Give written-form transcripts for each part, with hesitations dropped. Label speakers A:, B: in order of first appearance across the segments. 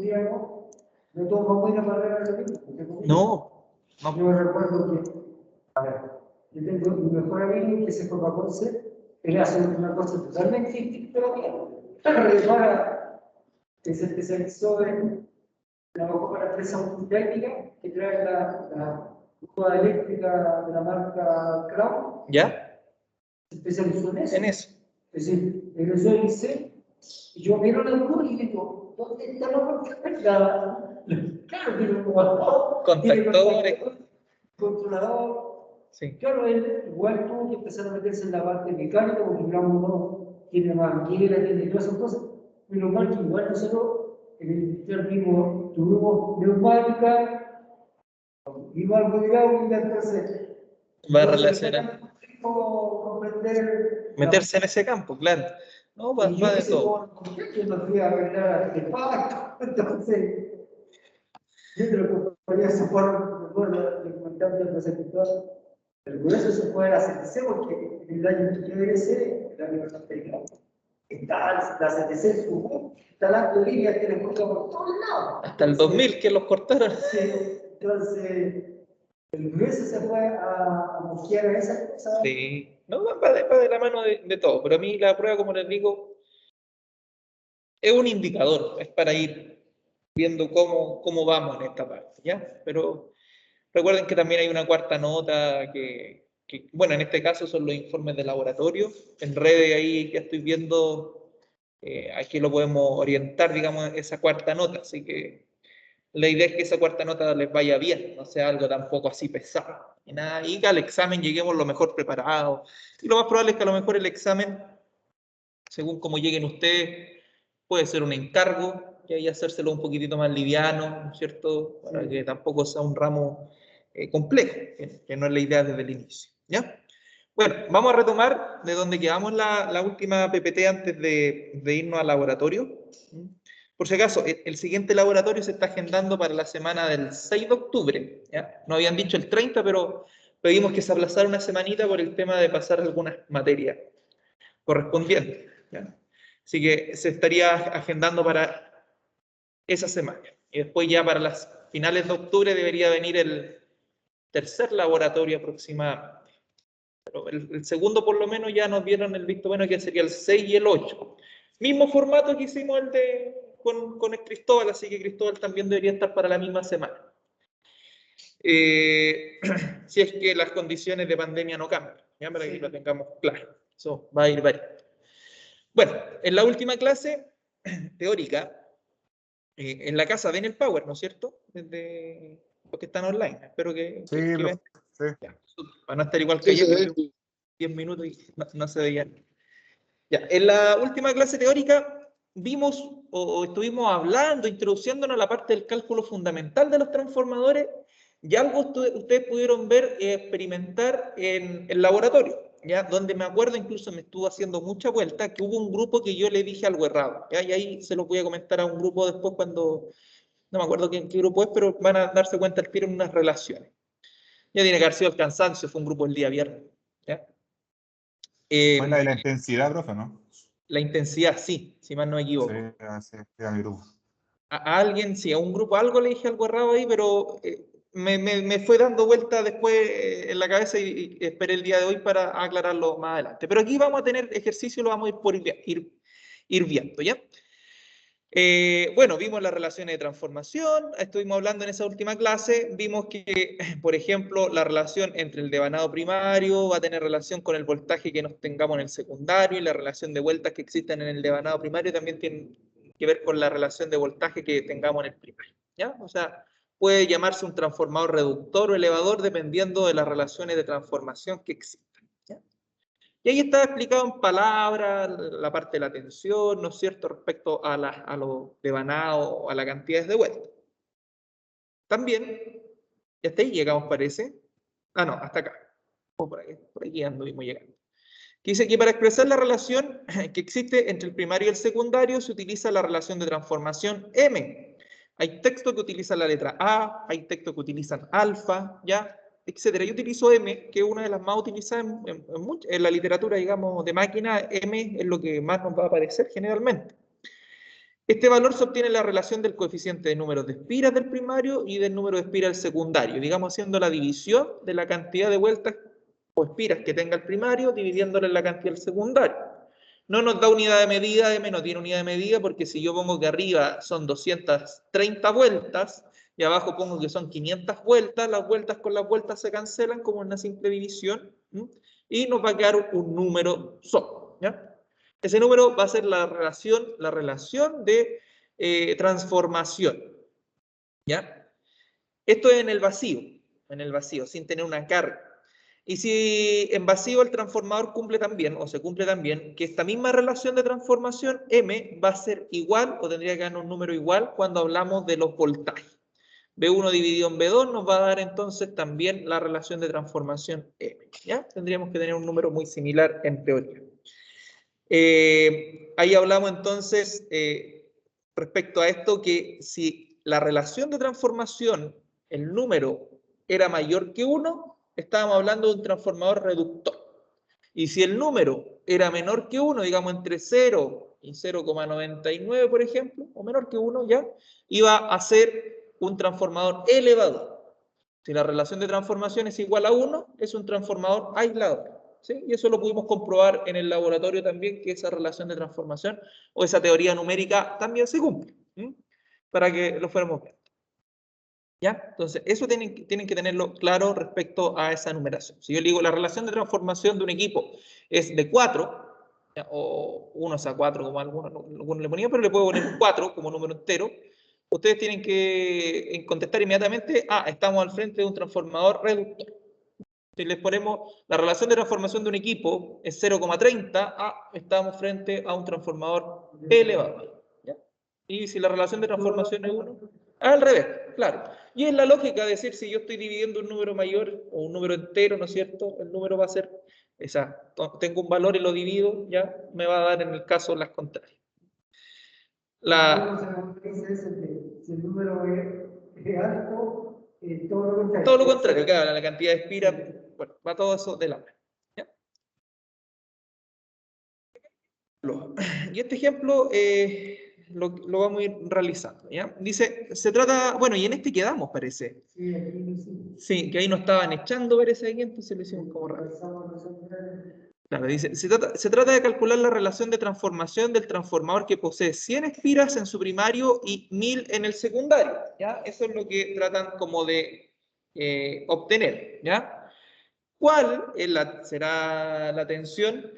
A: estudiamos, no todos vamos a ir a barrer a lo mismo.
B: No.
A: Yo me recuerdo que, a ver, yo tengo mi mejor amigo que se fue para Conce, él hace una cosa totalmente distinta a la mía. Repara, que se especializó en trabajó para la empresa multitécnica que trae la grúa eléctrica de la marca Crown.
B: ¿Ya?
A: Se especializó en eso.
B: En eso.
A: Es decir, egresó del ICE y yo miro la grúa y digo, ¿dónde está la marca? Claro, tiene un jugador,
B: Contactores.
A: controlador.
B: Sí.
A: Claro, él igual tuvo que empezar a meterse en la parte mecánica porque digamos, no tiene manguera, tiene todas esas cosas. Pero mal que igual nosotros en el industrial mismo tuvimos neumática, vimos algo de hidráulica, entonces
B: Va a relacionar.
A: comprender
B: Meterse en ese campo, claro. No, va de todo.
A: Yo no fui a arreglar artefactos, entonces yo te lo podría soportar, le comentaba al presentador, pero por eso se fue a la CTC, porque en el año que yo egresé, el año anterior, está la CTC subió, está la línea que le corta por todos lados.
B: Hasta el 2000 que los cortaron.
A: Sí, entonces, el grueso se fue a mosquear a esas cosas.
B: Sí, no, va de la mano de todo, pero a mí la prueba, como les digo, es un indicador, es para ir viendo cómo vamos en esta parte, ¿ya? Pero recuerden que también hay una cuarta nota que, bueno, en este caso son los informes de laboratorio. En redes ahí ya estoy viendo, aquí lo podemos orientar, digamos, esa cuarta nota, así que la idea es que esa cuarta nota les vaya bien, no sea algo tampoco así pesado, y nada, y que al examen lleguemos lo mejor preparados. Y lo más probable es que a lo mejor el examen, según como lleguen ustedes, puede ser un encargo, y ahí hacérselo un poquitito más liviano, ¿no es cierto? Para que tampoco sea un ramo complejo, que no es la idea desde el inicio, ¿ya? Bueno, vamos a retomar de donde quedamos la última PPT antes de irnos al laboratorio. Por si acaso, el siguiente laboratorio se está agendando para la semana del 6 de octubre, ¿ya? No habían dicho el 30, pero pedimos que se aplazara una semanita por el tema de pasar algunas materias correspondientes, ¿ya? Así que se estaría agendando para esa semana. Y después ya para las finales de octubre debería venir el tercer laboratorio aproximadamente. Pero el segundo por lo menos ya nos dieron el visto bueno que sería el 6 y el 8. Mismo formato que hicimos con el Cristóbal, así que Cristóbal también debería estar para la misma semana. Si es que las condiciones de pandemia no cambian, ¿ya? Para que lo tengamos claro. Eso va a ir variando. Bueno, en la última clase teórica, en la casa ven el Power, ¿no es cierto? Desde los que están online. Espero que ven.
C: Sí.
B: Ya, para no estar igual que ayer, 10 minutos y no se veían. Ya, en la última clase teórica vimos o estuvimos hablando, introduciéndonos a la parte del cálculo fundamental de los transformadores, y algo ustedes pudieron ver y experimentar en el laboratorio, ¿ya? Donde me acuerdo, incluso me estuvo haciendo mucha vuelta, que hubo un grupo que yo le dije algo errado, ¿ya? Y ahí se lo voy a comentar a un grupo después cuando, no me acuerdo qué grupo es, pero van a darse cuenta al tiro en unas relaciones. Ya tiene que haber sido el cansancio, fue un grupo el día viernes, ¿ya?
C: Fue la de la intensidad, profe, ¿no?
B: La intensidad, sí, si más no me equivoco.
C: Sí, era mi grupo.
B: A alguien, sí, a un grupo, algo le dije algo errado ahí, pero me fue dando vuelta después en la cabeza y esperé el día de hoy para aclararlo más adelante. Pero aquí vamos a tener ejercicio, lo vamos a ir viendo, ¿ya? Bueno, vimos las relaciones de transformación, estuvimos hablando en esa última clase, vimos que, por ejemplo, la relación entre el devanado primario va a tener relación con el voltaje que nos tengamos en el secundario, y la relación de vueltas que existen en el devanado primario también tiene que ver con la relación de voltaje que tengamos en el primario, ¿ya? O sea, puede llamarse un transformador reductor o elevador dependiendo de las relaciones de transformación que existen. Y ahí está explicado en palabras la parte de la tensión, ¿no es cierto?, respecto a los devanados o a las cantidades de vuelta. También, y hasta ahí llegamos, parece. Ah, no, hasta acá. Por aquí anduvimos llegando. Dice que para expresar la relación que existe entre el primario y el secundario se utiliza la relación de transformación M. Hay textos que utilizan la letra A, hay textos que utilizan alfa, ¿ya?, etcétera. Yo utilizo M, que es una de las más utilizadas en la literatura, digamos, de máquina. M es lo que más nos va a aparecer generalmente. Este valor se obtiene en la relación del coeficiente de números de espiras del primario y del número de espiras del secundario, digamos haciendo la división de la cantidad de vueltas o espiras que tenga el primario, dividiéndolo en la cantidad del secundario. No nos da unidad de medida, M no tiene unidad de medida, porque si yo pongo que arriba son 230 vueltas, y abajo pongo que son 500 vueltas, las vueltas con las vueltas se cancelan como una simple división, y nos va a quedar un número solo, ¿ya? Ese número va a ser la relación de transformación, ¿ya? Esto es en el vacío, sin tener una carga. Y si en vacío el transformador cumple también, o se cumple también, que esta misma relación de transformación, M, va a ser igual, o tendría que dar un número igual, cuando hablamos de los voltajes. B1 dividido en B2 nos va a dar entonces también la relación de transformación M, ¿ya? Tendríamos que tener un número muy similar en teoría. Ahí hablamos entonces, respecto a esto, que si la relación de transformación, el número, era mayor que 1, estábamos hablando de un transformador reductor. Y si el número era menor que 1, digamos entre 0 y 0,99, por ejemplo, o menor que 1 ya, iba a ser un transformador elevador. Si la relación de transformación es igual a 1, es un transformador aislador. ¿Sí? Y eso lo pudimos comprobar en el laboratorio también, que esa relación de transformación o esa teoría numérica también se cumple. Para que lo fuéramos viendo. ¿Ya? Entonces, eso tienen que tenerlo claro respecto a esa numeración. Si yo le digo la relación de transformación de un equipo es de 4, ¿ya? O 1 a 4, como algunos le ponían, pero le puedo poner 4 como número entero, ustedes tienen que contestar inmediatamente, estamos al frente de un transformador reductor. Si les ponemos la relación de transformación de un equipo es 0,30, estamos frente a un transformador elevado. ¿Ya? Y si la relación de transformación es 1, al revés, claro. Y es la lógica de decir, si yo estoy dividiendo un número mayor o un número entero, ¿no es cierto? El número va a ser, tengo un valor y lo divido, ya me va a dar en el caso las contrarias.
A: Si el número es alto, todo lo contrario.
B: Todo lo contrario, claro, la cantidad de espiras, bueno, va todo eso de la mano. ¿Ya? Y este ejemplo lo vamos a ir realizando, ¿ya? Dice, se trata, bueno, y en este quedamos, parece.
A: Sí, aquí lo hicimos.
B: Sí, que ahí nos estaban echando, parece, aquí, entonces lo hicimos como raro. Claro, dice, se trata de calcular la relación de transformación del transformador que posee 100 espiras en su primario y 1000 en el secundario, ¿ya? Eso es lo que tratan como de obtener, ¿ya? ¿Cuál será la tensión?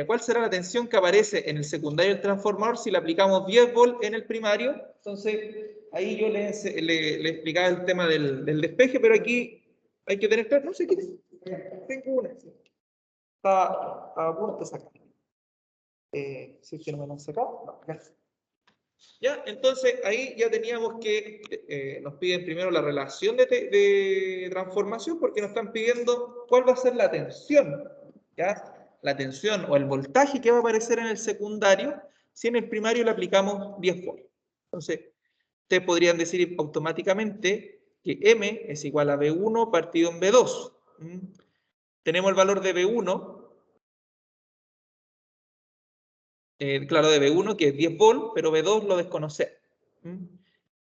B: ¿Cuál será la tensión que aparece en el secundario del transformador si le aplicamos 10 volts en el primario? Entonces, ahí yo le explicaba el tema del despeje, pero aquí hay que tener claro, no sé qué tengo una. Está a punto de sacar. Si es que no me lo han sacado, no, gracias. Ya, entonces ahí ya teníamos que nos piden primero la relación de transformación porque nos están pidiendo cuál va a ser la tensión, ¿ya? La tensión o el voltaje que va a aparecer en el secundario si en el primario le aplicamos 10 volts. Entonces, ustedes podrían decir automáticamente que M es igual a V1 partido en V2. Tenemos el valor de V1. Claro, de B1, que es 10 volts, pero B2 lo desconocemos.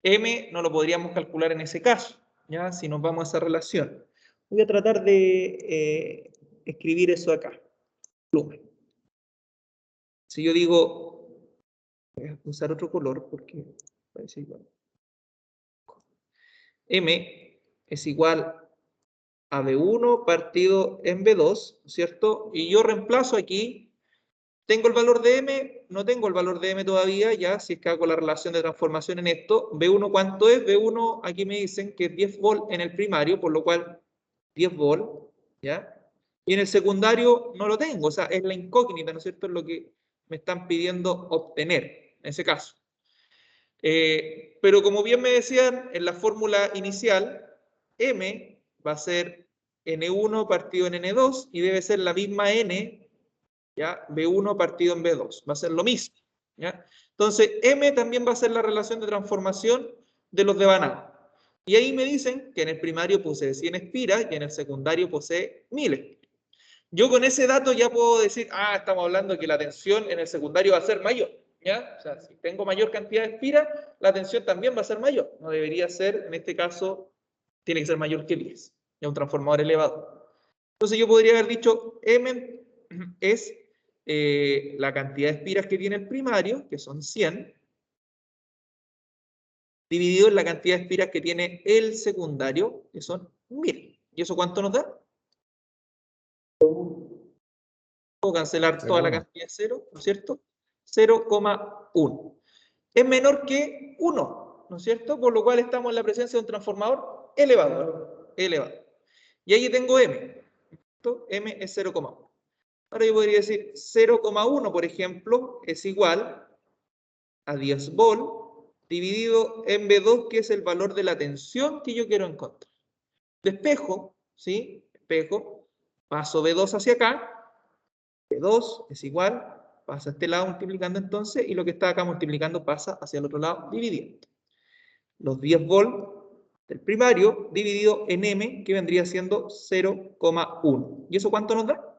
B: M no lo podríamos calcular en ese caso, ¿ya? Si nos vamos a esa relación. Voy a tratar de escribir eso acá. Lumen. Si yo digo, voy a usar otro color porque parece igual. M es igual a B1 partido en B2, ¿cierto? Y yo reemplazo aquí. Tengo el valor de M, no tengo el valor de M todavía, ya, si es que hago la relación de transformación en esto. B1, ¿cuánto es? B1, aquí me dicen que es 10 volts en el primario, por lo cual 10 volts, ¿ya? Y en el secundario no lo tengo, o sea, es la incógnita, ¿no es cierto? Es lo que me están pidiendo obtener, en ese caso. Pero como bien me decían, en la fórmula inicial, M va a ser N1 partido en N2 y debe ser la misma N, ¿ya? B1 partido en B2, va a ser lo mismo, ¿ya? Entonces, M también va a ser la relación de transformación de los de Banach. Y ahí me dicen que en el primario posee 100 espiras y en el secundario posee 1000 espiras. Yo con ese dato ya puedo decir, estamos hablando de que la tensión en el secundario va a ser mayor. ¿Ya? O sea, si tengo mayor cantidad de espiras, la tensión también va a ser mayor. No debería ser, en este caso, tiene que ser mayor que 10. Es un transformador elevado. Entonces yo podría haber dicho M es la cantidad de espiras que tiene el primario, que son 100, dividido en la cantidad de espiras que tiene el secundario, que son 1000. ¿Y eso cuánto nos da? Puedo cancelar toda la cantidad de 0, ¿no es cierto? 0,1. Es menor que 1, ¿no es cierto? Por lo cual estamos en la presencia de un transformador elevado. Y ahí tengo M. ¿Cierto? M es 0,1. Ahora yo podría decir 0,1, por ejemplo, es igual a 10 volt dividido en V2, que es el valor de la tensión que yo quiero encontrar. Despejo, ¿sí? Espejo, paso V2 hacia acá. V2 es igual, pasa a este lado multiplicando entonces, y lo que está acá multiplicando pasa hacia el otro lado dividiendo. Los 10 volt del primario dividido en M, que vendría siendo 0,1. ¿Y eso cuánto nos da?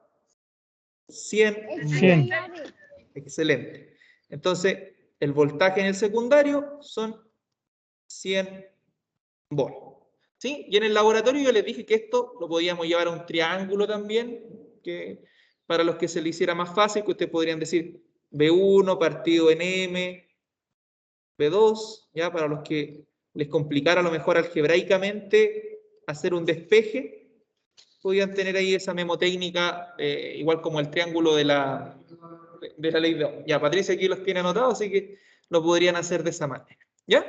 B: 100.
D: 100.
B: Excelente. Entonces, el voltaje en el secundario son 100 volt. ¿Sí? Y en el laboratorio yo les dije que esto lo podíamos llevar a un triángulo también, que para los que se le hiciera más fácil, que ustedes podrían decir B1 partido en M, B2, ya para los que les complicara a lo mejor algebraicamente hacer un despeje, podían tener ahí esa memotécnica, igual como el triángulo de la ley de Ohm. Ya, Patricia aquí los tiene anotados, así que lo podrían hacer de esa manera. ¿Ya?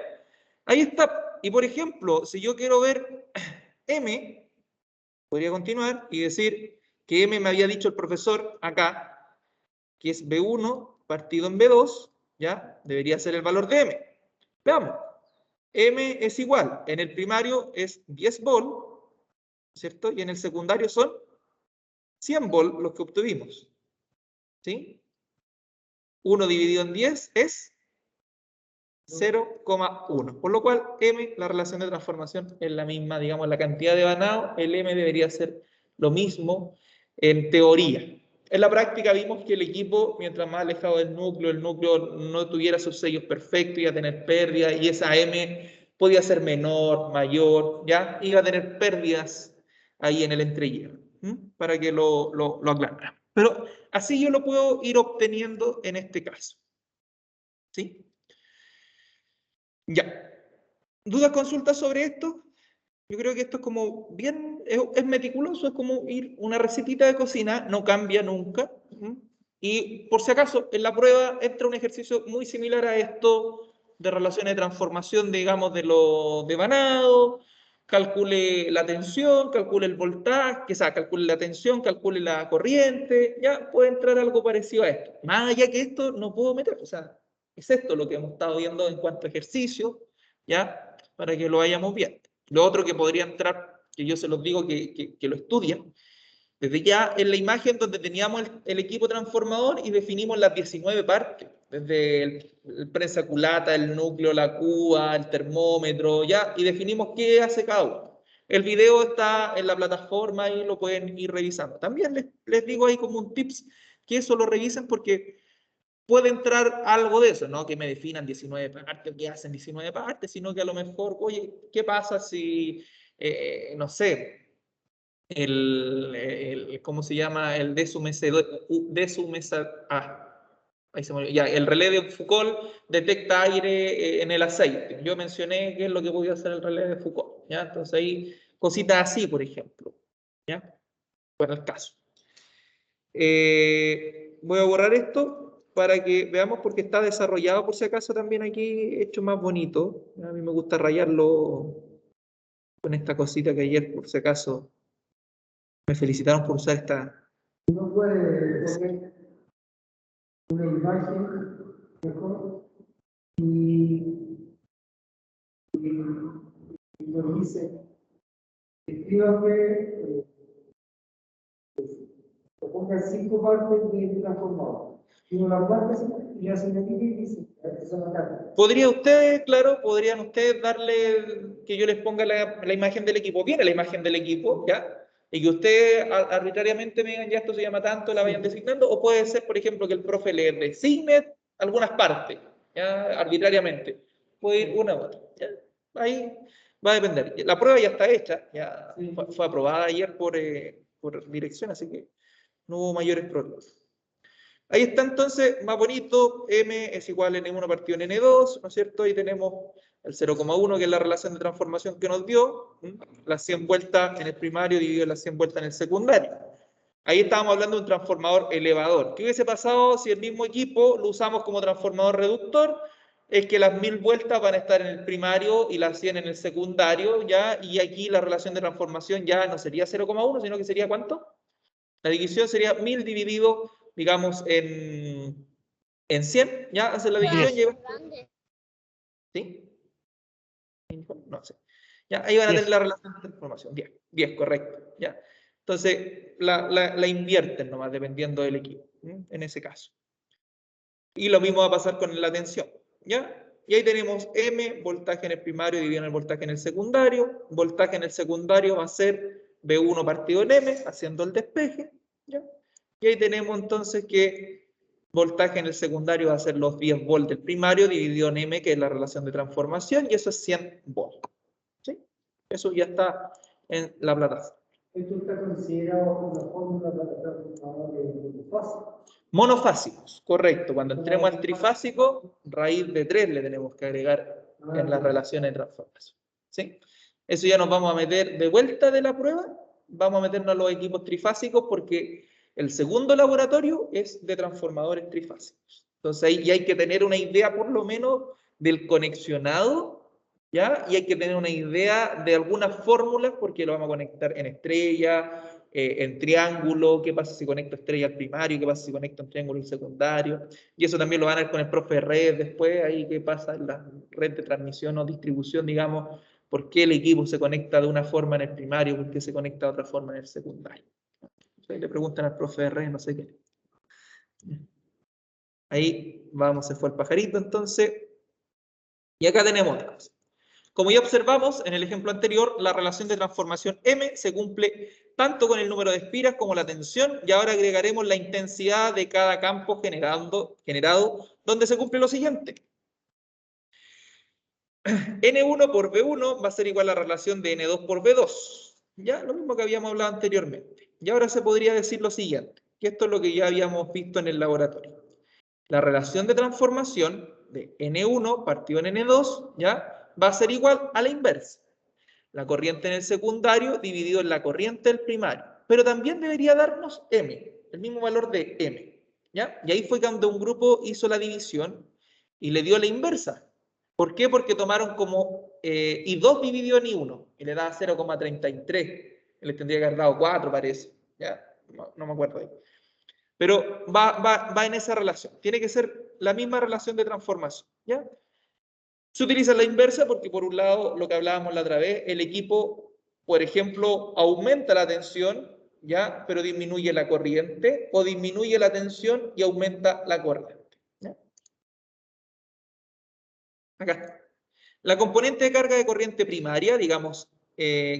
B: Ahí está. Y por ejemplo, si yo quiero ver M, podría continuar y decir que M me había dicho el profesor acá, que es B1 partido en B2, ¿ya? Debería ser el valor de M. Veamos. M es igual, en el primario es 10 volt, ¿cierto? Y en el secundario son 100 volt los que obtuvimos. ¿Sí? 1 dividido en 10 es 0,1. Por lo cual, M, la relación de transformación es la misma, digamos, la cantidad de vanado, el M debería ser lo mismo en teoría. En la práctica vimos que el equipo, mientras más alejado del núcleo, el núcleo no tuviera sus sellos perfectos, iba a tener pérdidas, y esa M podía ser menor, mayor, ¿ya? Iba a tener pérdidas ahí en el entrehierro, para que lo aclarara. Pero así yo lo puedo ir obteniendo en este caso. ¿Sí? Ya. ¿Dudas, consultas sobre esto? Yo creo que esto es como bien, es meticuloso, es como ir una recetita de cocina, no cambia nunca. Y por si acaso, en la prueba entra un ejercicio muy similar a esto, de relaciones de transformación, digamos, de lo devanado, calcule la tensión, calcule el voltaje, o sea, calcule la tensión, calcule la corriente, ya puede entrar algo parecido a esto. Más allá que esto, no puedo meter, o sea, es esto lo que hemos estado viendo en cuanto a ejercicio, ya, para que lo vayamos viendo. Lo otro que podría entrar, que yo se los digo que lo estudien, desde ya en la imagen donde teníamos el equipo transformador y definimos las 19 partes, desde el prensa culata, el núcleo, la cuba, el termómetro, ya, y definimos qué hace cada uno. El video está en la plataforma y lo pueden ir revisando. También les digo ahí como un tips que eso lo revisen porque puede entrar algo de eso, no que me definan 19 partes, que hacen 19 partes, sino que a lo mejor, oye, ¿qué pasa si, no sé, ¿cómo se llama? El el relé de Foucault detecta aire en el aceite. Yo mencioné qué es lo que podía hacer el relé de Foucault, ¿ya? Entonces ahí, cositas así, por ejemplo, ¿ya? Bueno, el caso. Voy a borrar esto para que veamos porque está desarrollado por si acaso también aquí hecho más bonito. A mí me gusta rayarlo con esta cosita que ayer por si acaso me felicitaron por usar esta.
A: Uno puede poner una imagen mejor y nos dice, escríbame o ponga 5 partes de transformador. Y uno las marca y hace una y dice, esa es la carta.
B: ¿Podrían ustedes darle que yo les ponga la imagen del equipo? Viene la imagen del equipo, ¿ya? Y que ustedes arbitrariamente me digan, ya esto se llama tanto, la vayan designando, o puede ser, por ejemplo, que el profe le designe algunas partes, ¿ya? Arbitrariamente. Puede ir una u otra. ¿Ya? Ahí va a depender. La prueba ya está hecha, ya fue aprobada ayer por dirección, así que no hubo mayores problemas. Ahí está entonces, más bonito, m es igual a n1 partido en n2, ¿no es cierto? Ahí tenemos el 0,1, que es la relación de transformación que nos dio, las 100 vueltas en el primario dividido las 100 vueltas en el secundario. Ahí estábamos hablando de un transformador elevador. ¿Qué hubiese pasado si el mismo equipo lo usamos como transformador reductor? Es que las 1000 vueltas van a estar en el primario y las 100 en el secundario, ¿ya? Y aquí la relación de transformación ya no sería 0,1, sino que sería ¿cuánto? La división sería 1000 dividido, digamos, en 100, ¿ya? Hace la división y... ¿Sí? No sé. ¿Ya? Ahí van a tener la relación de transformación. 10, 10, correcto. ¿Ya? Entonces, la invierten nomás, dependiendo del equipo, en ese caso. Y lo mismo va a pasar con la tensión. ¿Ya? Y ahí tenemos M, voltaje en el primario dividido en el voltaje en el secundario. Voltaje en el secundario va a ser V1 partido en M, haciendo el despeje. ¿Ya? Y ahí tenemos entonces que voltaje en el secundario va a ser los 10 volts del primario dividido en M, que es la relación de transformación, y eso es 100 volts. ¿Sí? Eso ya está en la plataforma.
A: ¿Esto está considerado una fórmula para transformador monofásico?
B: Monofásicos, correcto. Cuando entremos al trifásico, raíz de 3 le tenemos que agregar en las relaciones de transformación. ¿Sí? Eso ya nos vamos a meter de vuelta de la prueba. Vamos a meternos a los equipos trifásicos porque el segundo laboratorio es de transformadores trifásicos. Entonces ahí ya hay que tener una idea por lo menos del conexionado, ¿ya? Y hay que tener una idea de algunas fórmulas porque lo vamos a conectar en estrella, en triángulo, qué pasa si conecto estrella al primario, qué pasa si conecto en triángulo al secundario, y eso también lo van a ver con el profe de red después, ahí qué pasa en la red de transmisión o distribución, digamos, por qué el equipo se conecta de una forma en el primario, por qué se conecta de otra forma en el secundario. Entonces, le preguntan al profe de red, no sé qué. Ahí vamos, se fue el pajarito entonces, y acá tenemos otra cosa. Como ya observamos en el ejemplo anterior, la relación de transformación M se cumple tanto con el número de espiras como la tensión, y ahora agregaremos la intensidad de cada campo generado, donde se cumple lo siguiente. N1 por V1 va a ser igual a la relación de N2 por V2. Ya, lo mismo que habíamos hablado anteriormente. Y ahora se podría decir lo siguiente, que esto es lo que ya habíamos visto en el laboratorio. La relación de transformación de N1 partido en N2, ¿ya? Va a ser igual a la inversa. La corriente en el secundario dividido en la corriente del primario. Pero también debería darnos M, el mismo valor de M. ¿Ya? Y ahí fue cuando un grupo hizo la división y le dio la inversa. ¿Por qué? Porque tomaron como I2 dividido en I1 y le da 0,33. Les tendría que haber dado 4, parece. ¿Ya? No me acuerdo ahí. Pero va en esa relación. Tiene que ser la misma relación de transformación. ¿Ya? Se utiliza la inversa porque, por un lado, lo que hablábamos la otra vez, el equipo, por ejemplo, aumenta la tensión, ¿ya? Pero disminuye la corriente, o disminuye la tensión y aumenta la corriente. ¿Ya? Acá está. La componente de carga de corriente primaria, digamos,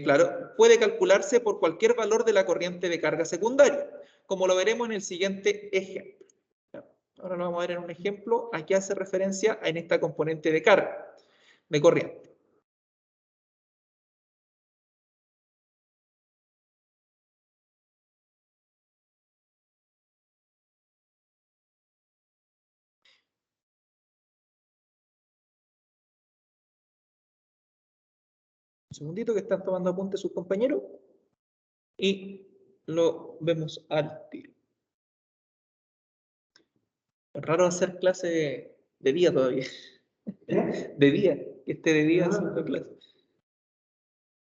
B: claro, puede calcularse por cualquier valor de la corriente de carga secundaria, como lo veremos en el siguiente ejemplo. ¿Ya? Ahora lo vamos a ver en un ejemplo. Aquí hace referencia en esta componente de carga, de corriente. Un segundito que están tomando apuntes sus compañeros y lo vemos al tiro. Es raro hacer clase de día todavía. De día, que esté de día haciendo clase.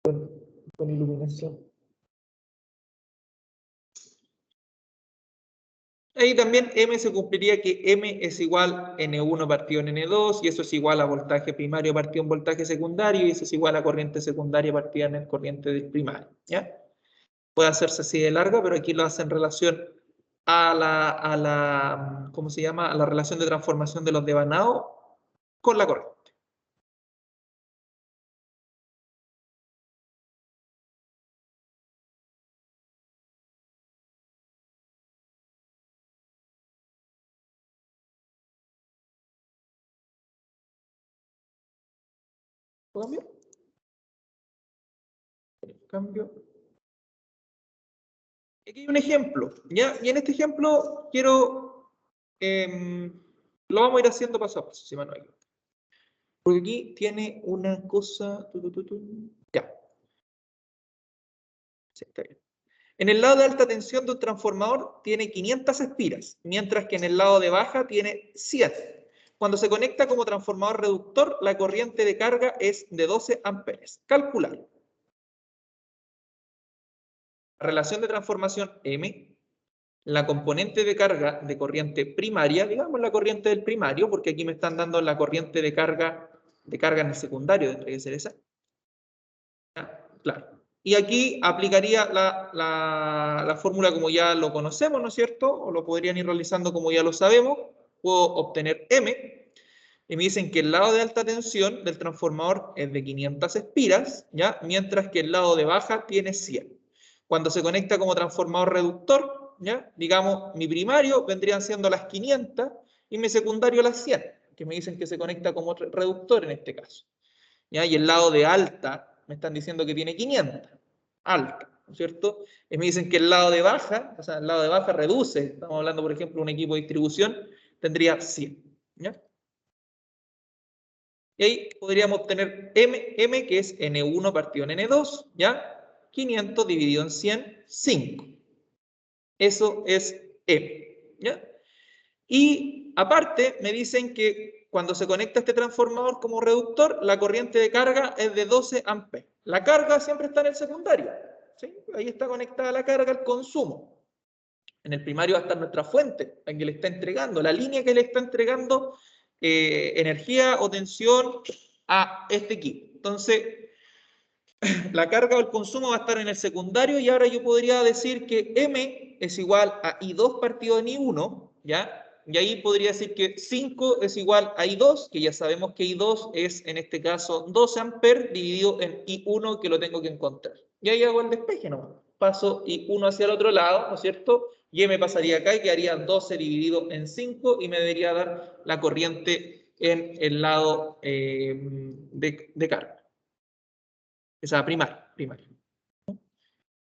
B: Con iluminación. Ahí también M se cumpliría que M es igual a N1 partido en N2 y eso es igual a voltaje primario partido en voltaje secundario y eso es igual a corriente secundaria partida en corriente del primario. ¿Ya? Puede hacerse así de larga, pero aquí lo hace en relación a ¿cómo se llama? A la relación de transformación de los devanados con la corriente. ¿Puedo cambiar? Cambio. Aquí hay un ejemplo, ¿ya? Y en este ejemplo quiero, lo vamos a ir haciendo paso a paso, si me no equivoco. Porque aquí tiene una cosa, ya. Sí, está bien. En el lado de alta tensión de un transformador tiene 500 espiras, mientras que en el lado de baja tiene 100. Cuando se conecta como transformador reductor, la corriente de carga es de 12 amperes. Calcular. La relación de transformación M, la componente de carga de corriente primaria, digamos la corriente del primario, porque aquí me están dando la corriente de carga en el secundario, tendría que ser esa. Claro. Y aquí aplicaría la fórmula como ya lo conocemos, ¿no es cierto? O lo podrían ir realizando como ya lo sabemos. Puedo obtener M, y me dicen que el lado de alta tensión del transformador es de 500 espiras, ¿ya? Mientras que el lado de baja tiene 100. Cuando se conecta como transformador reductor, ¿ya? Digamos, mi primario vendrían siendo las 500 y mi secundario las 100, que me dicen que se conecta como reductor en este caso, ¿ya? Y el lado de alta me están diciendo que tiene 500, alta, ¿no es cierto? Y me dicen que el lado de baja, o sea, el lado de baja reduce, estamos hablando, por ejemplo, de un equipo de distribución, tendría 100, ¿ya? Y ahí podríamos obtener M, que es N1 partido en N2, ¿ya? 500 dividido en 100, 5. Eso es M, ¿ya? Y aparte me dicen que cuando se conecta este transformador como reductor, la corriente de carga es de 12 amperes. La carga siempre está en el secundario, ¿sí? Ahí está conectada la carga al consumo. En el primario va a estar nuestra fuente, la que le está entregando, la línea que le está entregando energía o tensión a este equipo. Entonces, la carga o el consumo va a estar en el secundario y ahora yo podría decir que M es igual a I2 partido en I1, ¿ya? Y ahí podría decir que 5 es igual a I2, que ya sabemos que I2 es en este caso 12 amperes dividido en I1, que lo tengo que encontrar. Y ahí hago el despeje nomás. Paso I1 hacia el otro lado, ¿no es cierto? Y M pasaría acá y quedaría 12 dividido en 5 y me debería dar la corriente en el lado de carga. Esa primaria.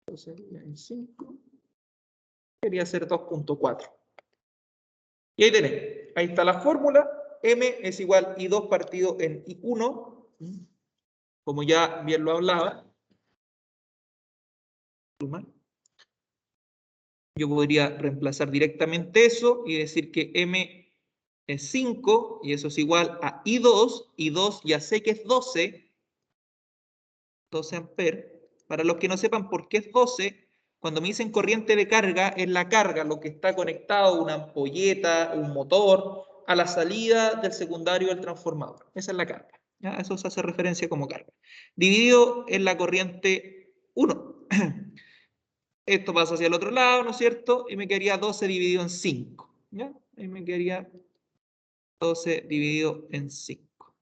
B: Entonces, en 5 quería ser 2.4. Y ahí tenemos. Ahí está la fórmula. M es igual a I2 partido en I1. Como ya bien lo hablaba. Yo podría reemplazar directamente eso y decir que M es 5 y eso es igual a I2. I2 ya sé que es 12 amperes. Para los que no sepan por qué es 12, cuando me dicen corriente de carga, es la carga, lo que está conectado, una ampolleta, un motor, a la salida del secundario del transformador. Esa es la carga. ¿Ya? Eso se hace referencia como carga. Dividido en la corriente 1. Esto pasa hacia el otro lado, ¿no es cierto? Y me quedaría 12 dividido en 5. ¿Ya? Y me quedaría 12 dividido en 5.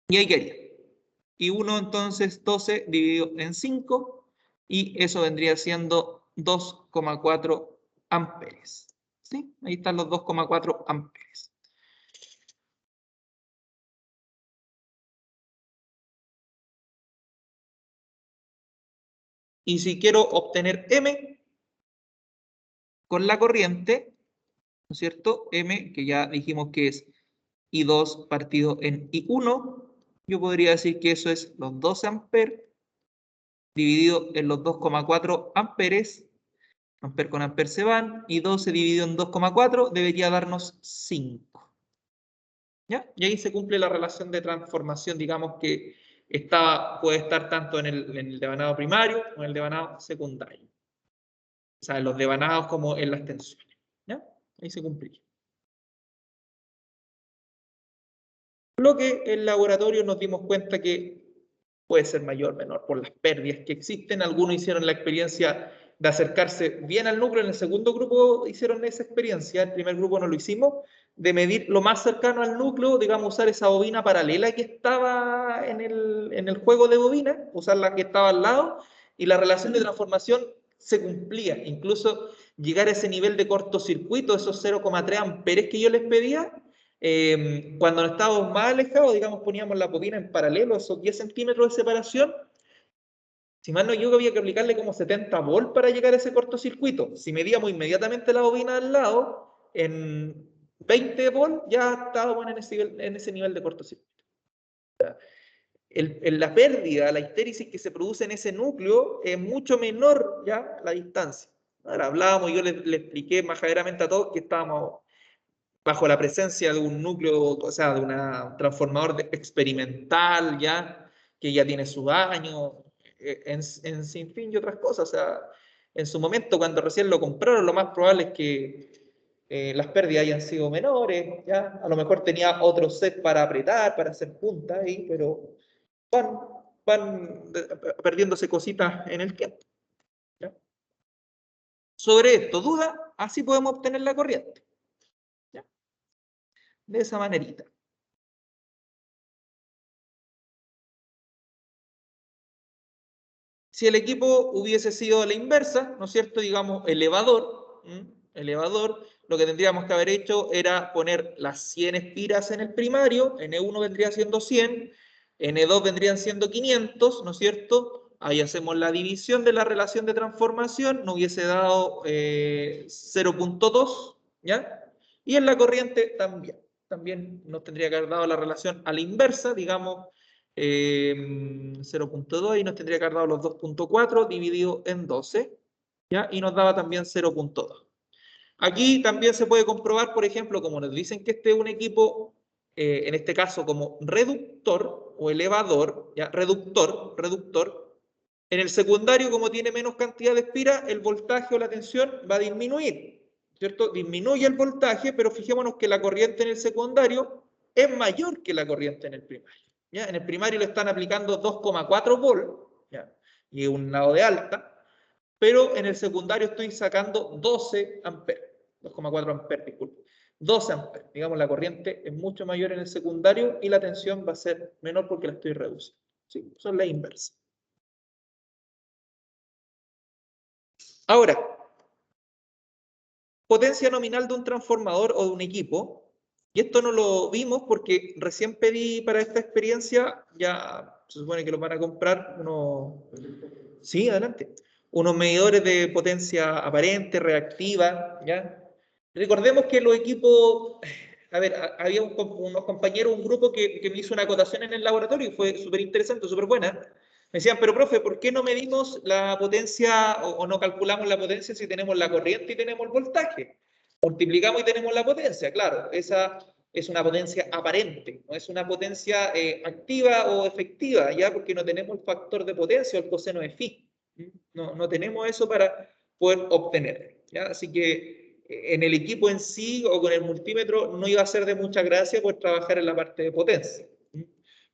B: Y ahí quedaría. Y 1 entonces 12 dividido en 5 y eso vendría siendo 2,4 amperes. ¿Sí? Ahí están los 2,4 amperes. Y si quiero obtener M con la corriente, ¿no es cierto? M, que ya dijimos que es I2 partido en I1, yo podría decir que eso es los 12 amperes dividido en los 2,4 amperes. Amper con amper se van, y 12 dividido en 2,4 debería darnos 5. ¿Ya? Y ahí se cumple la relación de transformación, digamos que puede estar tanto en el devanado primario como en el devanado secundario. O sea, en los devanados como en las tensiones. ¿Ya? Ahí se cumple. Lo que en el laboratorio nos dimos cuenta que puede ser mayor o menor por las pérdidas que existen. Algunos hicieron la experiencia de acercarse bien al núcleo. En el segundo grupo hicieron esa experiencia. El primer grupo no lo hicimos. De medir lo más cercano al núcleo, digamos, usar esa bobina paralela que estaba en el juego de bobinas, usar la que estaba al lado, y la relación de transformación se cumplía. Incluso llegar a ese nivel de cortocircuito, esos 0,3 amperes que yo les pedía, Cuando estábamos más alejados, digamos, poníamos la bobina en paralelo, esos 10 centímetros de separación. Si mal no equivoco, había que aplicarle como 70 volt para llegar a ese cortocircuito. Si medíamos inmediatamente la bobina al lado, en 20 volt ya estábamos en ese nivel de cortocircuito. La pérdida, la histéresis que se produce en ese núcleo es mucho menor ya la distancia. Ahora hablábamos, yo le expliqué majaderamente a todos que estábamos bajo la presencia de un núcleo, o sea, de un transformador experimental ya, que ya tiene sus años, en sinfín y otras cosas. O sea, en su momento, cuando recién lo compraron, lo más probable es que las pérdidas hayan sido menores, ya. A lo mejor tenía otro set para apretar, para hacer punta ahí, pero van perdiéndose cositas en el tiempo. ¿Ya? Sobre esto, ¿duda? Así podemos obtener la corriente. ¿Ya? De esa manerita. Si el equipo hubiese sido a la inversa, ¿no es cierto? Digamos, elevador, lo que tendríamos que haber hecho era poner las 100 espiras en el primario, N1 vendría siendo 100, N2 vendrían siendo 500, ¿no es cierto? Ahí hacemos la división de la relación de transformación, nos hubiese dado 0.2, ¿ya? Y en la corriente también nos tendría que haber dado la relación a la inversa, digamos, 0.2 y nos tendría que haber dado los 2.4 dividido en 12, ¿ya? Y nos daba también 0.2. Aquí también se puede comprobar, por ejemplo, como nos dicen que este es un equipo, en este caso como reductor o elevador, ¿ya? Reductor. En el secundario, como tiene menos cantidad de espiras, el voltaje o la tensión va a disminuir, ¿cierto? Disminuye el voltaje, pero fijémonos que la corriente en el secundario es mayor que la corriente en el primario. ¿Ya? En el primario le están aplicando 2,4 volt, ¿ya? Y un lado de alta, pero en el secundario estoy sacando 12 amperes, 2,4 amperes, disculpe. 12 amperes, digamos, la corriente es mucho mayor en el secundario y la tensión va a ser menor porque la estoy reduciendo. ¿Sí? Eso es la inversa. Ahora, potencia nominal de un transformador o de un equipo. Y esto no lo vimos porque recién pedí para esta experiencia, ya se supone que lo van a comprar unos... Sí, adelante. Unos medidores de potencia aparente, reactiva, ¿ya? Recordemos que los equipos... A ver, había unos compañeros, un grupo que me hizo una acotación en el laboratorio y fue súper interesante, súper buena. Me decían, pero profe, ¿por qué no medimos la potencia o no calculamos la potencia si tenemos la corriente y tenemos el voltaje? Multiplicamos y tenemos la potencia, claro, esa es una potencia aparente, no es una potencia activa o efectiva, ya porque no tenemos el factor de potencia o el coseno de phi. No tenemos eso para poder obtener. ¿Ya? Así que en el equipo en sí o con el multímetro no iba a ser de mucha gracia poder trabajar en la parte de potencia.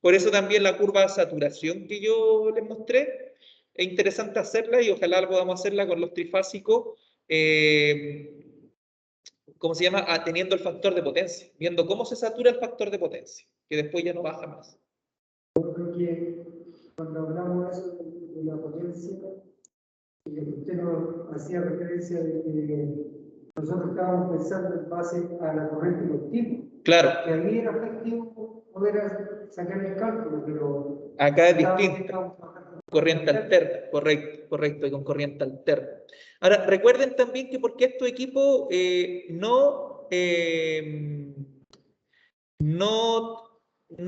B: Por eso también la curva de saturación que yo les mostré, es interesante hacerla y ojalá podamos hacerla con los trifásicos, ¿cómo se llama? Teniendo el factor de potencia, viendo cómo se satura el factor de potencia, que después ya no baja más.
A: Porque cuando hablamos de eso de la potencia, usted nos hacía referencia de que nosotros estábamos pensando en base a la corriente continua.
B: Claro.
A: Que ahí era efectivo poder sacar el cálculo, pero...
B: Acá es distinto. Corriente alterna, correcto, y con corriente alterna. Ahora, recuerden también que porque estos equipos no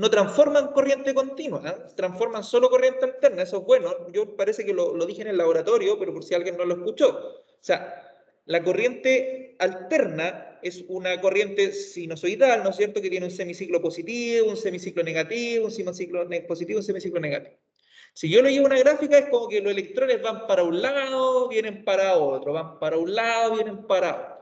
B: transforman corriente continua, ¿eh? Transforman solo corriente alterna, eso es bueno. Yo parece que lo dije en el laboratorio, pero por si alguien no lo escuchó. O sea, la corriente alterna es una corriente sinusoidal, ¿no es cierto?, que tiene un semiciclo positivo, un semiciclo negativo, un semiciclo positivo, un semiciclo negativo. Si yo le llevo una gráfica, es como que los electrones van para un lado, vienen para otro, van para un lado, vienen para otro.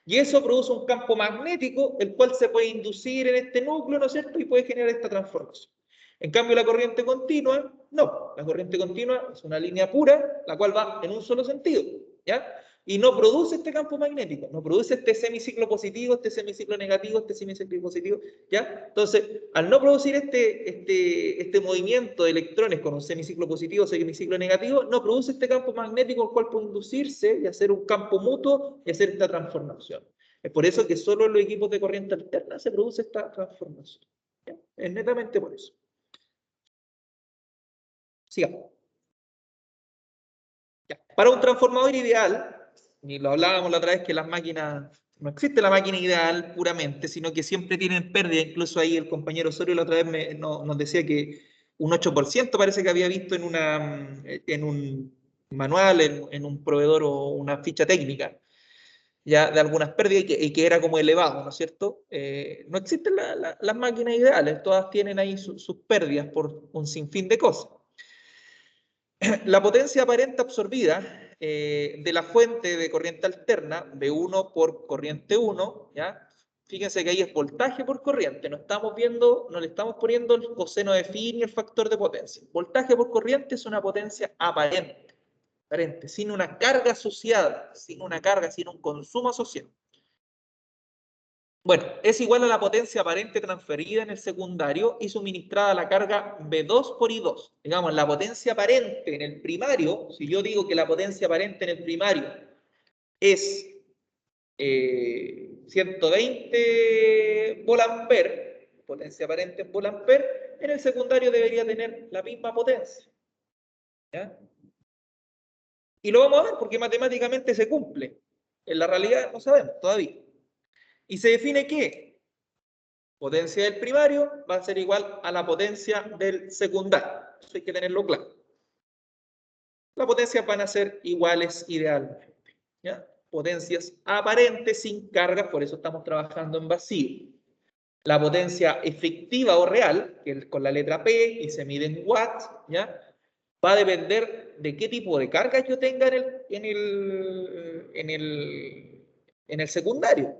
B: Y eso produce un campo magnético, el cual se puede inducir en este núcleo, ¿no es cierto?, y puede generar esta transformación. En cambio, la corriente continua, no. La corriente continua es una línea pura, la cual va en un solo sentido, ¿ya? Y no produce este campo magnético, no produce este semiciclo positivo, este semiciclo negativo, este semiciclo positivo, ¿ya? Entonces, al no producir este movimiento de electrones con un semiciclo positivo, semiciclo negativo, no produce este campo magnético el cual puede inducirse y hacer un campo mutuo y hacer esta transformación. Es por eso que solo en los equipos de corriente alterna se produce esta transformación. ¿Ya? Es netamente por eso. Sigamos. Ya. Para un transformador ideal, y lo hablábamos la otra vez que las máquinas, no existe la máquina ideal puramente, sino que siempre tienen pérdida. Incluso ahí el compañero Osorio la otra vez nos decía que un 8% parece que había visto en un manual, en un proveedor o una ficha técnica, ya de algunas pérdidas y que era como elevado, ¿no es cierto? No existen las máquinas ideales, todas tienen ahí sus pérdidas por un sinfín de cosas. La potencia aparente absorbida de la fuente de corriente alterna, V1 por corriente 1, ¿ya? Fíjense que ahí es voltaje por corriente, no le estamos poniendo el coseno de phi ni el factor de potencia. Voltaje por corriente es una potencia aparente, sin una carga asociada, sin un consumo asociado. Bueno, es igual a la potencia aparente transferida en el secundario y suministrada a la carga V2 por I2. Digamos, la potencia aparente en el primario, si yo digo que la potencia aparente en el primario es 120 volamper, potencia aparente en volamper, en el secundario debería tener la misma potencia. ¿Ya? Y lo vamos a ver porque matemáticamente se cumple. En la realidad no sabemos todavía. Y se define que potencia del primario va a ser igual a la potencia del secundario. Eso hay que tenerlo claro. Las potencias van a ser iguales idealmente. ¿Ya? Potencias aparentes sin cargas, por eso estamos trabajando en vacío. La potencia efectiva o real, que es con la letra P y se mide en watts, ¿ya? Va a depender de qué tipo de carga yo tenga en el secundario.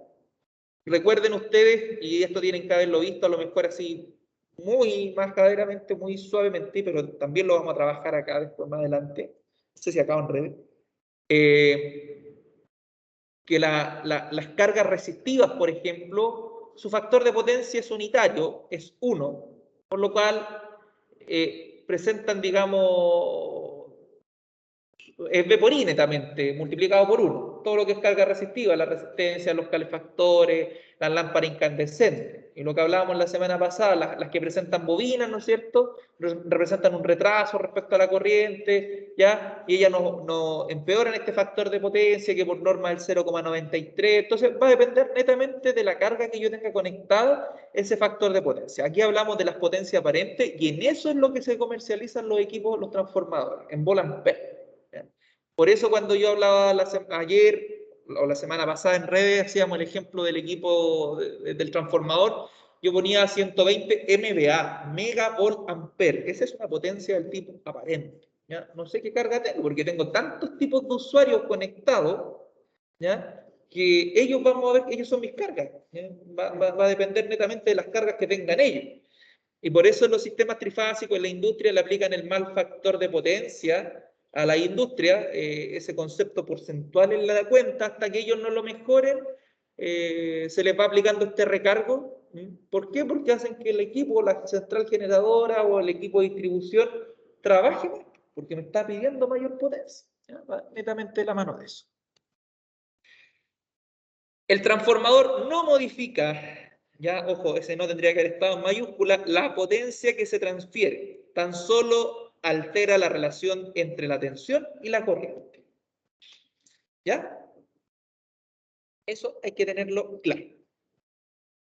B: Recuerden ustedes, y esto tienen que haberlo visto a lo mejor así muy majaderamente, muy suavemente, pero también lo vamos a trabajar acá después más adelante, no sé si acá en red, que las cargas resistivas, por ejemplo, su factor de potencia es unitario, es 1, por lo cual presentan, digamos, es V por I netamente, multiplicado por 1. Todo lo que es carga resistiva, la resistencia, los calefactores, las lámparas incandescentes. Y lo que hablábamos la semana pasada, las que presentan bobinas, ¿no es cierto? Representan un retraso respecto a la corriente, ¿ya? Y ellas no empeoran este factor de potencia que por norma es el 0,93. Entonces va a depender netamente de la carga que yo tenga conectada ese factor de potencia. Aquí hablamos de las potencias aparentes y en eso es lo que se comercializan los equipos, los transformadores, en volamper. Por eso cuando yo hablaba ayer o la semana pasada en redes, hacíamos el ejemplo del equipo del transformador, yo ponía 120 MVA, megavolt ampere. Esa es una potencia del tipo aparente. ¿Ya? No sé qué carga tengo, porque tengo tantos tipos de usuarios conectados, ¿ya? Que ellos, vamos a ver, ellos son mis cargas. Va a depender netamente de las cargas que tengan ellos. Y por eso en los sistemas trifásicos, en la industria, le aplican el mal factor de potencia a la industria, ese concepto porcentual en la cuenta, hasta que ellos no lo mejoren, se les va aplicando este recargo. ¿Por qué? Porque hacen que el equipo, la central generadora o el equipo de distribución trabaje más, porque me está pidiendo mayor potencia. ¿Ya? Va netamente de la mano de eso. El transformador no modifica, ya, ojo, ese no tendría que haber estado en mayúscula, la potencia que se transfiere, tan solo altera la relación entre la tensión y la corriente. ¿Ya? Eso hay que tenerlo claro.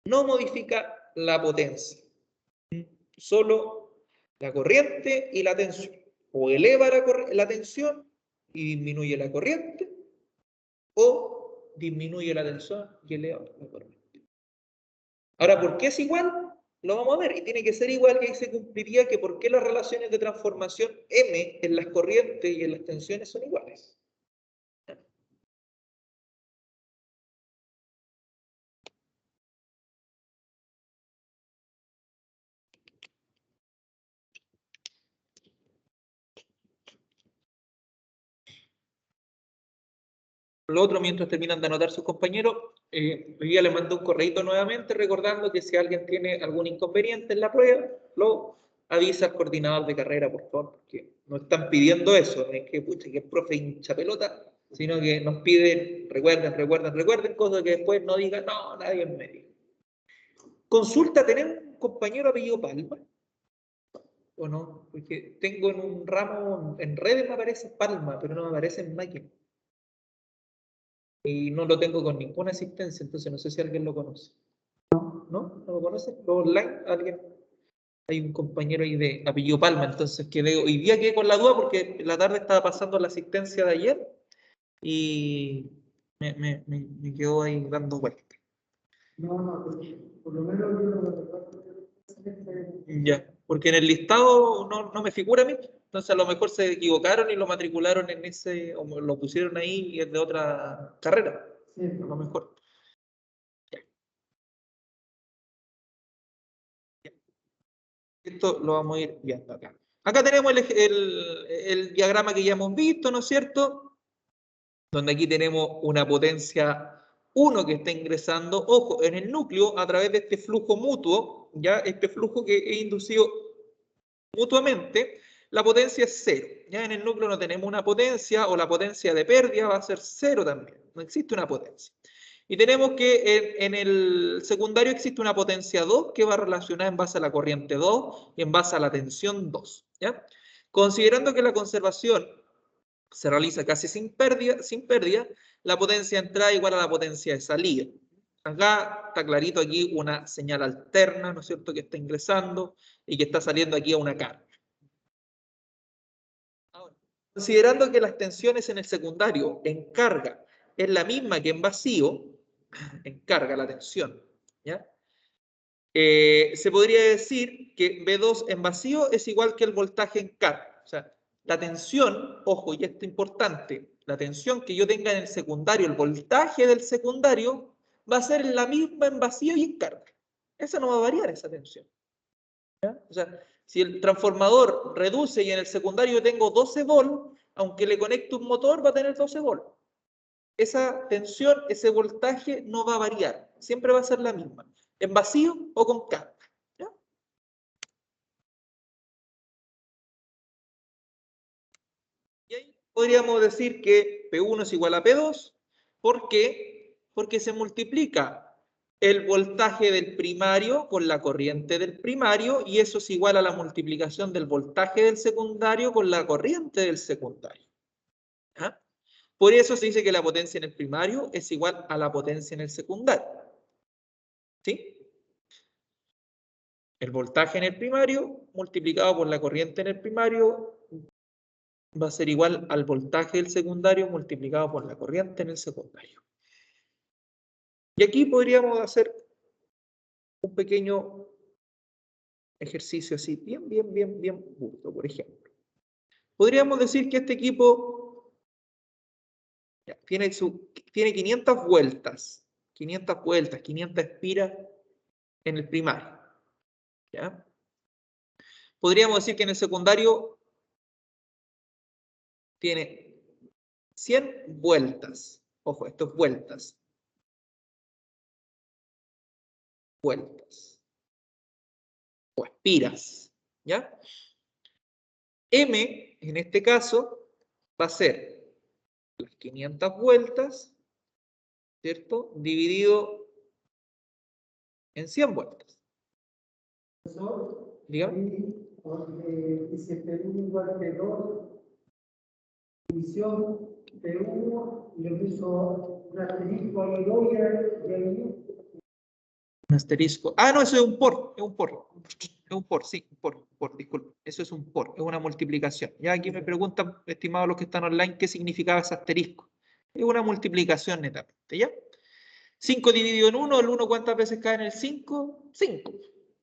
B: No modifica la potencia, solo la corriente y la tensión. O eleva la tensión y disminuye la corriente, o disminuye la tensión y eleva la corriente. Ahora, ¿por qué es igual? Lo vamos a ver, y tiene que ser igual, que ahí se cumpliría que por qué las relaciones de transformación M en las corrientes y en las tensiones son iguales. Lo otro, mientras terminan de anotar sus compañeros, hoy día les mandé un correíto nuevamente recordando que si alguien tiene algún inconveniente en la prueba, lo avisa al coordinador de carrera, por favor, porque nos están pidiendo eso. Es que, pucha, que el profe hincha pelota, sino que nos piden, recuerden, cosas que después no digan, no, nadie me diga. Consulta, ¿tenemos un compañero apellido Palma? ¿O no? Porque tengo en un ramo, en redes me aparece Palma, pero no me aparece en máquina. Y no lo tengo con ninguna asistencia, entonces no sé si alguien lo conoce. ¿No? ¿No lo conoce? ¿Lo online? ¿Alguien? Hay un compañero ahí de apellido Palma, entonces hoy día quedé con la duda porque en la tarde estaba pasando la asistencia de ayer y me quedó ahí dando vueltas.
A: No, por lo menos yo no recuerdo.
B: Ya, porque en el listado no me figura a mí, entonces a lo mejor se equivocaron y lo matricularon en ese, o lo pusieron ahí y es de otra carrera,
A: Sí.
B: a lo mejor. Esto lo vamos a ir viendo acá. Acá tenemos el diagrama que ya hemos visto, ¿no es cierto? Donde aquí tenemos una potencia 1 que está ingresando, ojo, en el núcleo a través de este flujo mutuo, ya este flujo que he inducido mutuamente, la potencia es 0. Ya en el núcleo no tenemos una potencia o la potencia de pérdida va a ser 0 también. No existe una potencia. Y tenemos que en el secundario existe una potencia 2 que va relacionada en base a la corriente 2 y en base a la tensión 2. ¿Ya? Considerando que la conservación se realiza casi sin pérdida, la potencia de entrada es igual a la potencia de salida. Acá está clarito aquí una señal alterna, ¿no es cierto?, que está ingresando y que está saliendo aquí a una carga. Ahora, considerando que las tensiones en el secundario en carga es la misma que en vacío, en carga la tensión, ¿ya? Se podría decir que V2 en vacío es igual que el voltaje en carga. O sea, la tensión, ojo, y esto es importante, la tensión que yo tenga en el secundario, el voltaje del secundario, va a ser la misma en vacío y en carga. Esa no va a variar, esa tensión. ¿Ya? O sea, si el transformador reduce y en el secundario yo tengo 12 volt, aunque le conecte un motor, va a tener 12 volt. Esa tensión, ese voltaje no va a variar, siempre va a ser la misma, en vacío o con carga. ¿Ya? Y ahí podríamos decir que P1 es igual a P2, ¿por qué? Porque se multiplica el voltaje del primario con la corriente del primario y eso es igual a la multiplicación del voltaje del secundario con la corriente del secundario. ¿Ya? Por eso se dice que la potencia en el primario es igual a la potencia en el secundario. ¿Sí? El voltaje en el primario multiplicado por la corriente en el primario va a ser igual al voltaje del secundario multiplicado por la corriente en el secundario. Y aquí podríamos hacer un pequeño ejercicio así, bien burdo, por ejemplo. Podríamos decir que este equipo tiene 500 vueltas, 500 espiras en el primario. ¿Ya? Podríamos decir que en el secundario tiene 100 vueltas. Ojo, esto es vueltas. Vueltas. O espiras. ¿Ya? M, en este caso, va a ser las 500 vueltas, ¿cierto? Dividido en 100 vueltas.
A: Dígame. Dice P1 igual a P2, división P1, y le puso un asterisco ahí, y ahí.
B: Un asterisco. Ah, no, eso es un por, es un por. Es un por, sí, un por, disculpe. Eso es un por, es una multiplicación. Ya aquí me preguntan, estimados los que están online, ¿qué significaba ese asterisco? Es una multiplicación netamente, ¿ya? 5 dividido en 1, ¿el 1 cuántas veces cae en el 5? 5.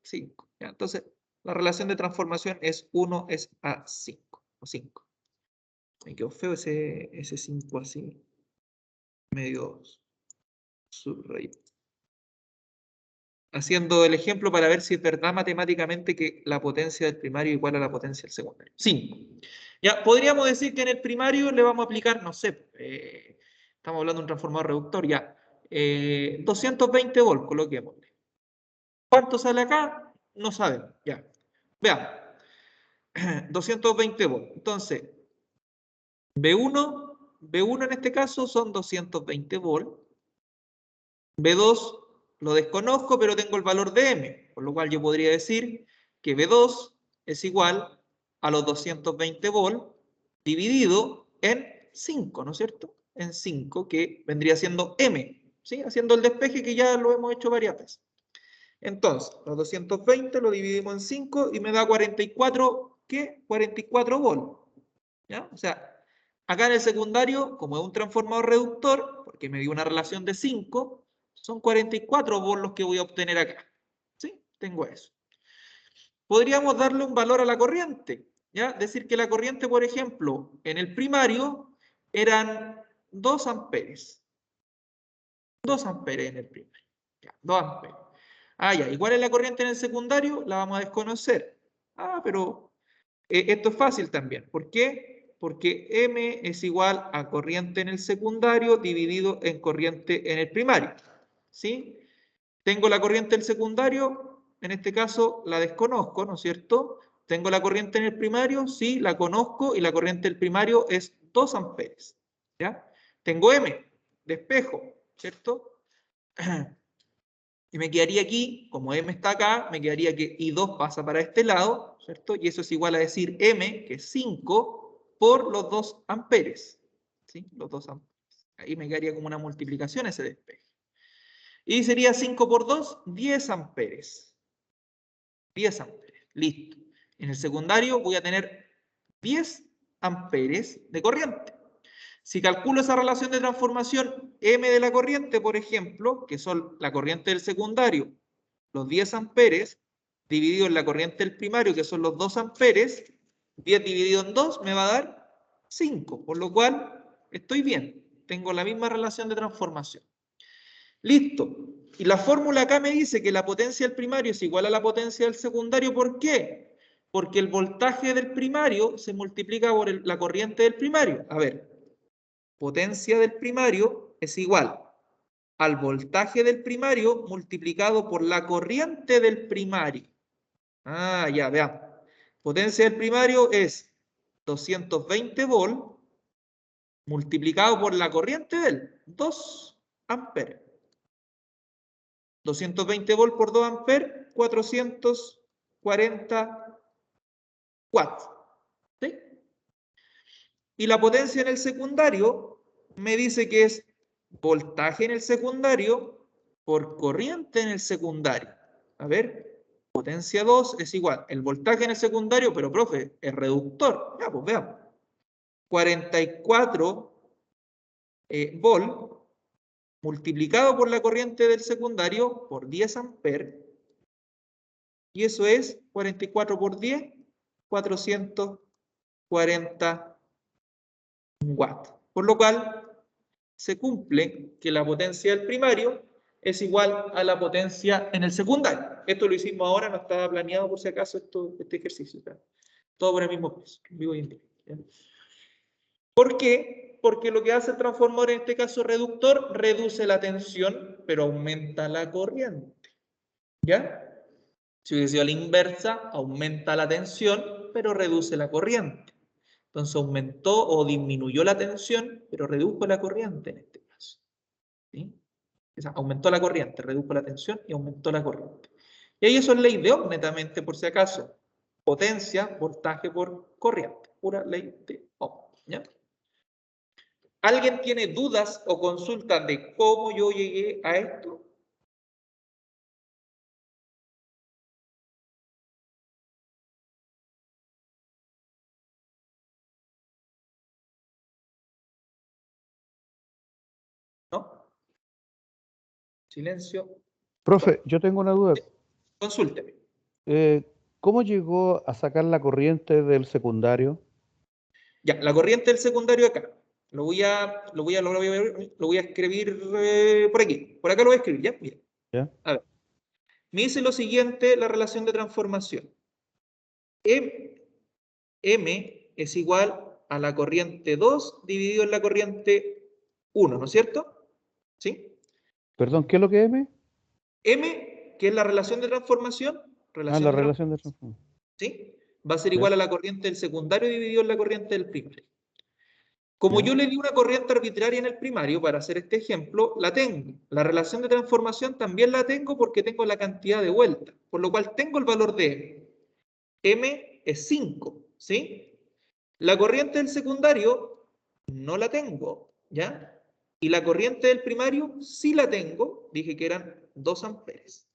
B: 5. ¿Ya? Entonces, la relación de transformación es 1 es a 5. O 5. Me quedó feo ese 5 así. Medio subrayo. Haciendo el ejemplo para ver si es verdad matemáticamente que la potencia del primario es igual a la potencia del secundario. 5. Ya, podríamos decir que en el primario le vamos a aplicar, no sé, estamos hablando de un transformador reductor, ya, 220 volts, coloquémosle. ¿Cuánto sale acá? No sabemos, ya. Veamos. 220 volts. Entonces, B1 B1 en este caso son 220 volts. B2 lo desconozco, pero tengo el valor de M, por lo cual yo podría decir que B2 es igual a los 220 volts dividido en 5, ¿no es cierto? En 5, que vendría siendo M, ¿sí? Haciendo el despeje que ya lo hemos hecho varias veces. Entonces, los 220 lo dividimos en 5 y me da 44, ¿qué? 44 volts, ¿ya? O sea, acá en el secundario, como es un transformador reductor, porque me dio una relación de 5, son 44 volts los que voy a obtener acá, ¿sí? Tengo eso. Podríamos darle un valor a la corriente, ¿ya? Decir que la corriente, por ejemplo, en el primario eran 2 amperes. 2 amperes en el primario. Ya, 2 amperes. Ah, ya. ¿Y cuál es la corriente en el secundario? La vamos a desconocer. Ah, pero esto es fácil también. ¿Por qué? Porque M es igual a corriente en el secundario dividido en corriente en el primario. ¿Sí? Tengo la corriente del secundario, en este caso la desconozco, ¿no es cierto? Tengo la corriente en el primario, sí, la conozco, y la corriente del primario es 2 amperes, ¿ya? Tengo M, despejo, ¿cierto? Y me quedaría aquí, como M está acá, me quedaría que I2 pasa para este lado, ¿cierto? Y eso es igual a decir M, que es 5, por los 2 amperes, ¿sí? Los 2 amperes. Ahí me quedaría como una multiplicación ese despeje. Y sería 5 por 2, 10 amperes. 10 amperes, listo. En el secundario voy a tener 10 amperes de corriente. Si calculo esa relación de transformación M de la corriente, por ejemplo, que son la corriente del secundario, los 10 amperes, dividido en la corriente del primario, que son los 2 amperes, 10 dividido en 2 me va a dar 5, por lo cual estoy bien. Tengo la misma relación de transformación. Listo. Y la fórmula acá me dice que la potencia del primario es igual a la potencia del secundario. ¿Por qué? Porque el voltaje del primario se multiplica por la corriente del primario. A ver, potencia del primario es igual al voltaje del primario multiplicado por la corriente del primario. Ah, ya, veamos. Potencia del primario es 220 volts multiplicado por la corriente del 2 amperes. 220 volts por 2 amperes, 440 watts. ¿Sí? Y la potencia en el secundario me dice que es voltaje en el secundario por corriente en el secundario. A ver, potencia 2 es igual. El voltaje en el secundario, pero profe, es reductor. Ya, pues veamos. 44 volts multiplicado por la corriente del secundario por 10 amperes. Y eso es 44 por 10, 440 watts. Por lo cual, se cumple que la potencia del primario es igual a la potencia en el secundario. Esto lo hicimos ahora, no estaba planeado por si acaso este ejercicio. ¿Tá? Todo por el mismo peso, vivo y indirecto. ¿Por qué? Porque lo que hace el transformador, en este caso reductor, reduce la tensión, pero aumenta la corriente. ¿Ya? Si hubiese sido a la inversa, aumenta la tensión, pero reduce la corriente. Entonces aumentó o disminuyó la tensión, pero redujo la corriente en este caso. ¿Sí? O sea, aumentó la corriente, redujo la tensión y aumentó la corriente. Y ahí eso es ley de Ohm, netamente, por si acaso. Potencia, voltaje por corriente. Pura ley de Ohm. ¿Ya? ¿Alguien tiene dudas o consultas de cómo yo llegué a esto? ¿No? Silencio.
D: Profe, yo tengo una duda.
B: Consúlteme.
D: ¿Cómo llegó a sacar la corriente del secundario?
B: Ya, la corriente del secundario acá. Lo voy a escribir por aquí. Por acá lo voy a escribir, ¿ya? Mira.
D: ¿Ya?
B: A ver. Me dice lo siguiente la relación de transformación. M es igual a la corriente 2 dividido en la corriente 1, ¿no es cierto? ¿Sí?
D: Perdón, ¿qué es lo que es M?
B: M, que es la relación de transformación,
D: La relación de transformación.
B: ¿sí? Va a ser
D: ¿Ya?
B: igual a la corriente del secundario dividido en la corriente del primario. Como
D: ¿Ya?
B: yo le di una corriente arbitraria en el primario, para hacer este ejemplo, la tengo. La relación de transformación también la tengo porque tengo la cantidad de vueltas, por lo cual tengo el valor de M. M es 5, ¿sí? La corriente del secundario no la tengo, ¿ya? Y la corriente del primario sí la tengo, dije que eran 2 amperes.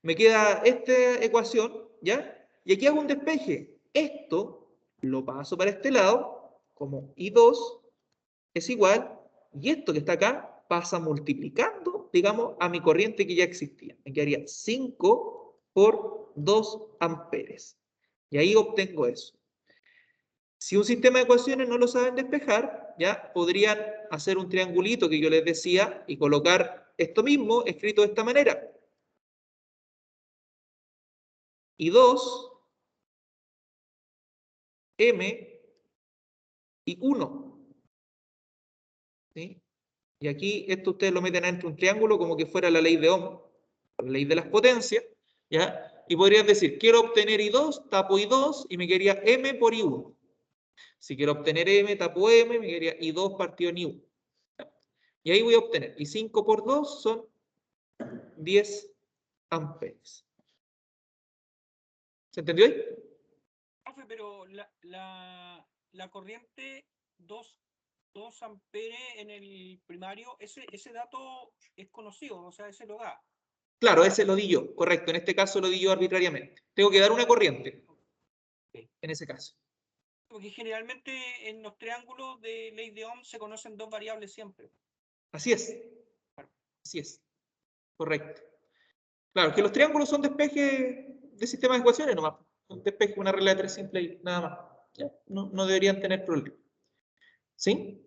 B: Me queda esta ecuación, ¿ya? Y aquí hago un despeje. Esto lo paso para este lado, como I2 es igual, y esto que está acá pasa multiplicando, digamos, a mi corriente que ya existía. Me quedaría 5 por 2 amperes. Y ahí obtengo eso. Si un sistema de ecuaciones no lo saben despejar, ya podrían hacer un triangulito que yo les decía y colocar esto mismo escrito de esta manera. I2, M y 1. ¿Sí? Y aquí esto ustedes lo meten entre un triángulo como que fuera la ley de Ohm, la ley de las potencias, ¿ya? Y podrían decir, quiero obtener I2, tapo I2 y me quedaría M por I1. Si quiero obtener M, tapo M, me quedaría I2 partido en I1. Y ahí voy a obtener, y 5 por 2 son 10 amperes. ¿Se entendió ahí?
E: Profe, pero la corriente 2 amperes en el primario, ese dato es conocido, o sea, ese lo da.
B: Claro, ese lo di yo, correcto. En este caso lo di yo arbitrariamente. Tengo que dar una corriente, en ese caso.
E: Porque generalmente en los triángulos de ley de Ohm se conocen 2 variables siempre.
B: Así es. Así es. Correcto. Claro, que los triángulos son despejes de sistemas de ecuaciones nomás. Un despeje, una regla de 3 simple y nada más. ¿Ya? No deberían tener problema. ¿Sí?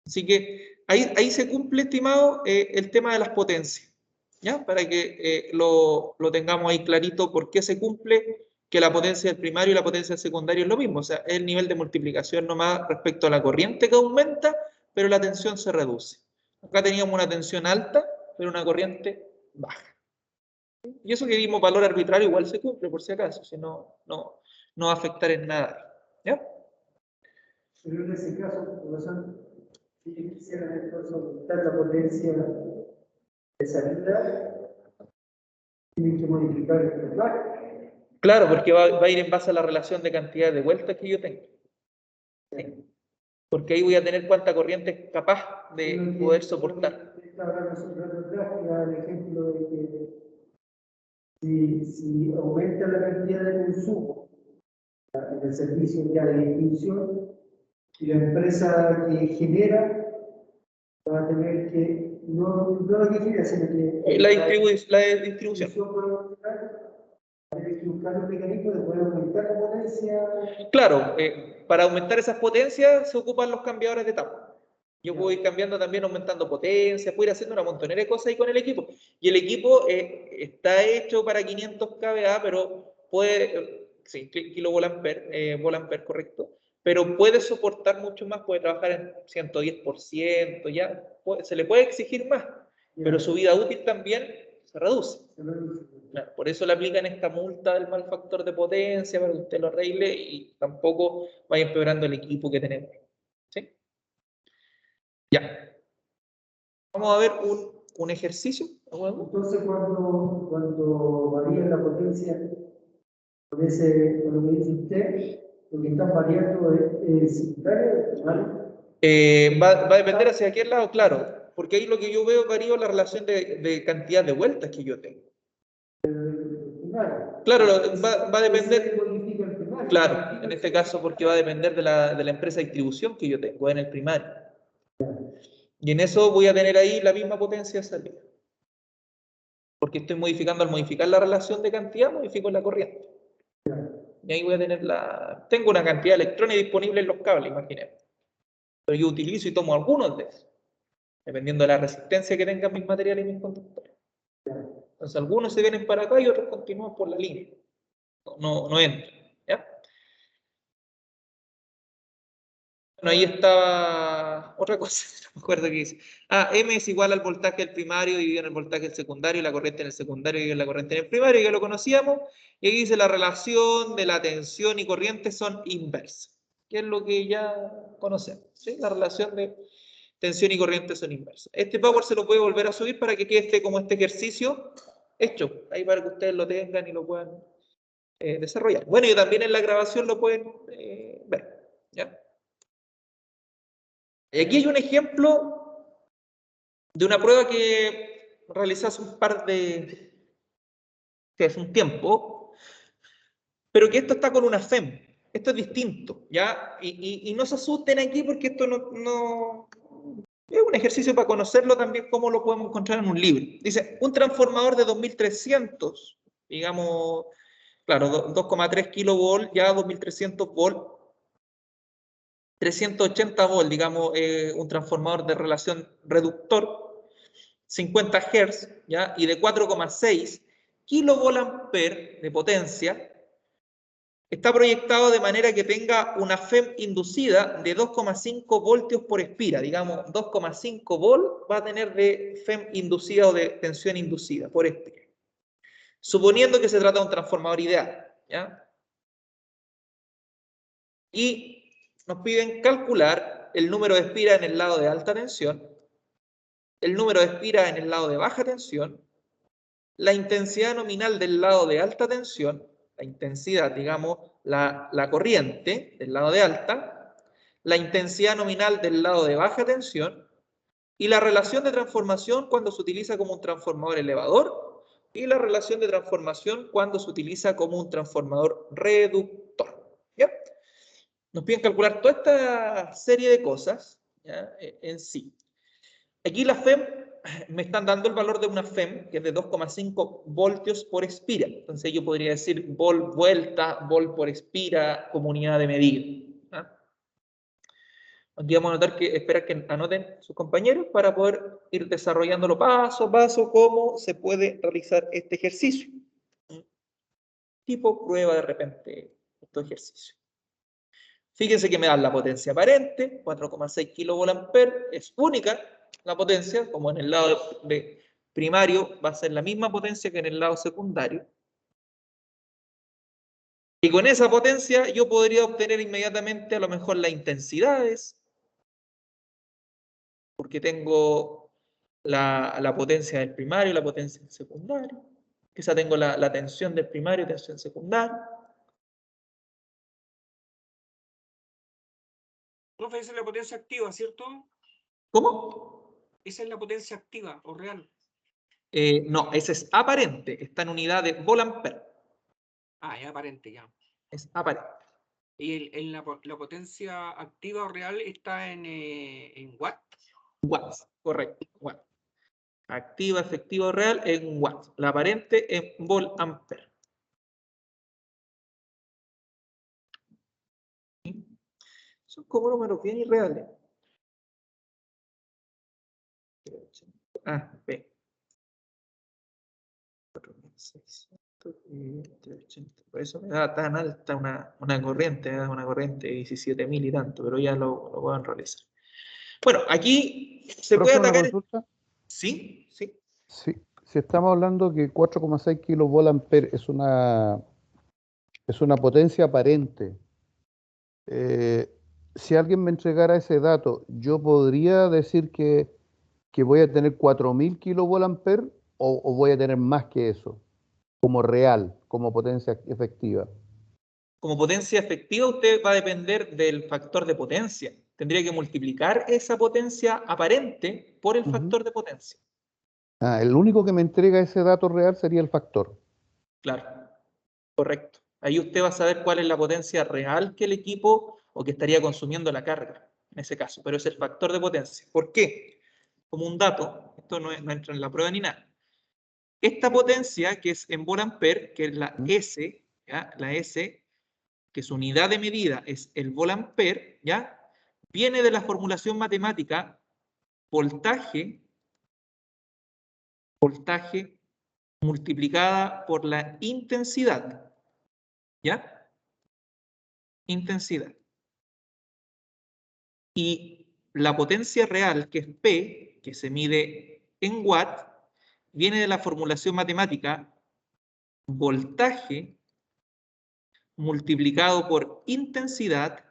B: Así que ahí se cumple, estimado, el tema de las potencias. ¿Ya? Para que lo tengamos ahí clarito por qué se cumple que la potencia del primario y la potencia del secundario es lo mismo. O sea, es el nivel de multiplicación nomás respecto a la corriente que aumenta, pero la tensión se reduce. Acá teníamos una tensión alta, pero una corriente baja. Y eso que dimos valor arbitrario igual se cumple, por si acaso, si no va a afectar en nada. ¿Ya?
A: Pero en ese caso, profesor, si quisieran entonces aumentar la potencia de salida, tienen que modificar el termal.
B: Claro, porque va a ir en base a la relación de cantidad de vueltas que yo tengo. ¿Sí? Porque ahí voy a tener cuánta corriente es capaz de poder soportar.
A: Ahora nosotros el ejemplo de que si aumenta la cantidad de consumo en el servicio ya de distribución, y la empresa que genera va a tener que, no la que genera, sino que
B: La distribución.
A: Va a tener que buscar un mecanismo de poder aumentar la potencia.
B: Claro, para aumentar esas potencias se ocupan los cambiadores de etapa. Yo puedo ir cambiando también, aumentando potencia, puedo ir haciendo una montonera de cosas ahí con el equipo. Y el equipo está hecho para 500 kVA, pero puede, sí, volampere, correcto, pero puede soportar mucho más, puede trabajar en 110%, ya, se le puede exigir más, pero su vida útil también se reduce. Claro, por eso le aplican esta multa del mal factor de potencia para que usted lo arregle y tampoco vaya empeorando el equipo que tenemos. ¿Sí? Ya. Vamos a ver un ejercicio.
A: Entonces, cuando varía la potencia, con lo que dice usted, lo que están variando es simultáneo, ¿vale?
B: Va a depender hacia qué lado, claro, porque ahí lo que yo veo varía la relación de cantidad de vueltas que yo tengo. Claro, va a depender. Claro, en este caso porque va a depender de la empresa de distribución que yo tengo en el primario. Y en eso voy a tener ahí la misma potencia de salida. Porque estoy modificando, al modificar la relación de cantidad, modifico la corriente. Y ahí voy a tener tengo una cantidad de electrones disponibles en los cables, imagínense. Pero yo utilizo y tomo algunos de esos, dependiendo de la resistencia que tengan mis materiales y mis conductores. Entonces algunos se vienen para acá y otros continúan por la línea. No entran. ¿Ya? Bueno, ahí estaba otra cosa, no me acuerdo qué dice. M es igual al voltaje del primario dividido en el voltaje del secundario, y la corriente en el secundario dividido en la corriente en el primario, que lo conocíamos. Y aquí dice la relación de la tensión y corriente son inversas. que es lo que ya conocemos, ¿sí? La relación de tensión y corriente son inversas. Este power se lo puede volver a subir para que quede como este ejercicio hecho, ahí para que ustedes lo tengan y lo puedan desarrollar. Bueno, y también en la grabación lo pueden ver, ¿ya? Y aquí hay un ejemplo de una prueba que realicé hace hace un tiempo, pero que esto está con una FEM. Esto es distinto, ¿ya? Y no se asusten aquí porque esto no es un ejercicio para conocerlo también, cómo lo podemos encontrar en un libro. Dice, un transformador de 2300, digamos, claro, 2,3 kilovolt, ya 2300 volt, 380 volt, digamos, un transformador de relación reductor, 50 Hz, ¿ya? Y de 4,6 kilovolt-ampere de potencia, está proyectado de manera que tenga una FEM inducida de 2,5 voltios por espira. Digamos, 2,5 volt va a tener de FEM inducida o de tensión inducida por espira. Suponiendo que se trata de un transformador ideal, ¿ya? Y nos piden calcular el número de espiras en el lado de alta tensión, el número de espiras en el lado de baja tensión, la intensidad nominal del lado de alta tensión, la intensidad, digamos, la corriente del lado de alta, la intensidad nominal del lado de baja tensión y la relación de transformación cuando se utiliza como un transformador elevador y la relación de transformación cuando se utiliza como un transformador reductor. ¿Ya? Nos piden calcular toda esta serie de cosas, ¿ya? En sí. Aquí la FEM, me están dando el valor de una FEM, que es de 2,5 voltios por espira. Entonces yo podría decir volt vuelta, volt por espira, como unidad de medida. ¿Ah? Aquí vamos a notar que, esperar que anoten sus compañeros para poder ir desarrollándolo paso a paso, cómo se puede realizar este ejercicio. Tipo prueba de repente estos ejercicios. Fíjense que me dan la potencia aparente, 4,6 kVA, es única la potencia, como en el lado de primario va a ser la misma potencia que en el lado secundario. Y con esa potencia yo podría obtener inmediatamente a lo mejor las intensidades, porque tengo la potencia del primario, la potencia del secundario. Quizá tengo la tensión del primario y tensión secundaria.
E: Profe, esa es la potencia activa, ¿cierto?
B: ¿Cómo?
E: Esa es la potencia activa o real.
B: No, ese es aparente, está en unidad de volt-ampere.
E: Ah, es aparente ya.
B: Es aparente.
E: Y la potencia activa o real está en watt.
B: Watts, correcto. Watts. Activa, efectiva o real en watts. La aparente en volt-ampere. Son como números bien irreales. Ah, B. 4600 y 380. Por eso me da tan alta una corriente, me da una corriente de 17.000 y tanto, pero ya lo puedo realizar. Bueno, aquí se puede
D: ¿Profe, una
B: atacar.
D: consulta?
B: Sí, sí.
D: Sí, si estamos hablando que 4,6 kilovolt-ampere es una potencia aparente, si alguien me entregara ese dato, ¿yo podría decir que voy a tener 4.000 kilovolt-ampere o voy a tener más que eso, como real, como potencia efectiva?
B: Como potencia efectiva, usted va a depender del factor de potencia. Tendría que multiplicar esa potencia aparente por el factor de potencia.
D: Ah, el único que me entrega ese dato real sería el factor.
B: Claro, correcto. Ahí usted va a saber cuál es la potencia real que el equipo o que estaría consumiendo la carga, en ese caso, pero es el factor de potencia. ¿Por qué? Como un dato, esto no entra en la prueba ni nada. Esta potencia, que es en volt-ampere, que es la S, ¿ya? La S, que su unidad de medida es el volt-ampere, ¿ya? Viene de la formulación matemática voltaje multiplicada por la intensidad, ¿ya? Intensidad. Y la potencia real, que es P, que se mide en watt, viene de la formulación matemática voltaje multiplicado por intensidad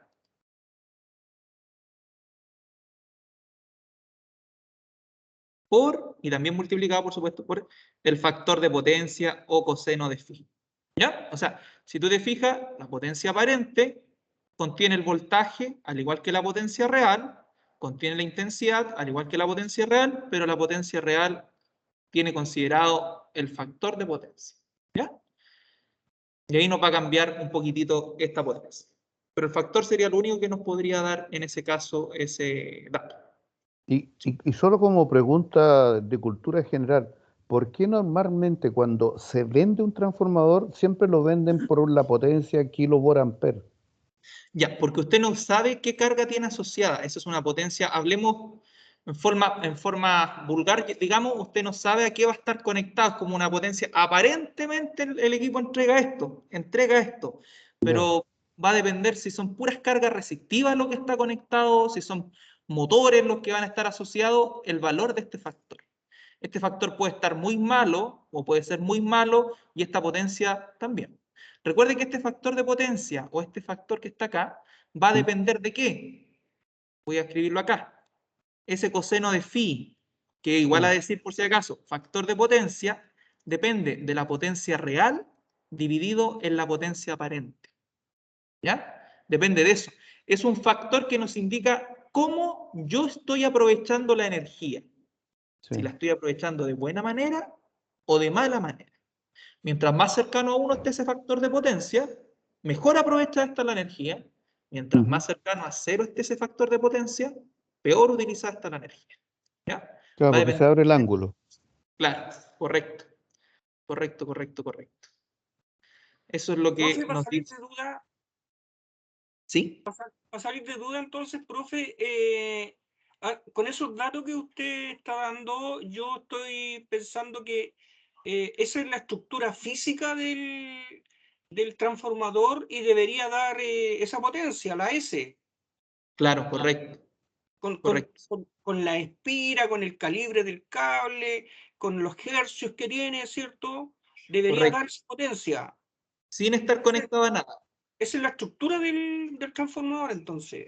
B: por, y también multiplicado, por supuesto, por el factor de potencia o coseno de phi. ¿Ya? O sea, si tú te fijas, la potencia aparente contiene el voltaje, al igual que la potencia real, contiene la intensidad, al igual que la potencia real, pero la potencia real tiene considerado el factor de potencia. ¿Ya? Y ahí nos va a cambiar un poquitito esta potencia. Pero el factor sería lo único que nos podría dar en ese caso ese dato.
D: Y solo como pregunta de cultura general, ¿por qué normalmente cuando se vende un transformador siempre lo venden por la potencia kilovolt-ampere?
B: Ya, porque usted no sabe qué carga tiene asociada. Esa es una potencia, hablemos en forma vulgar, digamos, usted no sabe a qué va a estar conectado, es como una potencia. Aparentemente el equipo entrega esto, pero va a depender si son puras cargas resistivas lo que está conectado, si son motores los que van a estar asociados, el valor de este factor. Este factor puede estar muy malo o puede ser muy malo y esta potencia también. Recuerde que este factor de potencia o este factor que está acá va a depender de qué. Voy a escribirlo acá. Ese coseno de phi, que igual a decir por si acaso, factor de potencia, depende de la potencia real dividido en la potencia aparente. ¿Ya? Depende de eso. Es un factor que nos indica cómo yo estoy aprovechando la energía.
D: Sí.
B: Si la estoy aprovechando de buena manera o de mala manera. Mientras más cercano a uno esté ese factor de potencia, mejor aprovecha esta la energía. Mientras más cercano a cero esté ese factor de potencia, peor utiliza esta la energía. ¿Ya?
D: Claro,
B: Va a
D: porque se
B: depender.
D: abre el ángulo.
B: Claro, correcto. Correcto. Eso es lo
E: Profe,
B: que
E: para
B: nos
E: salir
B: dice.
E: de duda,
B: ¿Sí?
E: para salir de duda, entonces, profe, con esos datos que usted está dando, yo estoy pensando que esa es la estructura física del transformador y debería dar esa potencia, la S,
B: Claro, correcto. Correcto.
E: con la espira, con el calibre del cable, con los hercios que tiene, ¿cierto? Debería dar
B: Correcto.
E: esa potencia.
B: Sin estar conectado a nada.
E: Esa es la estructura del transformador, entonces.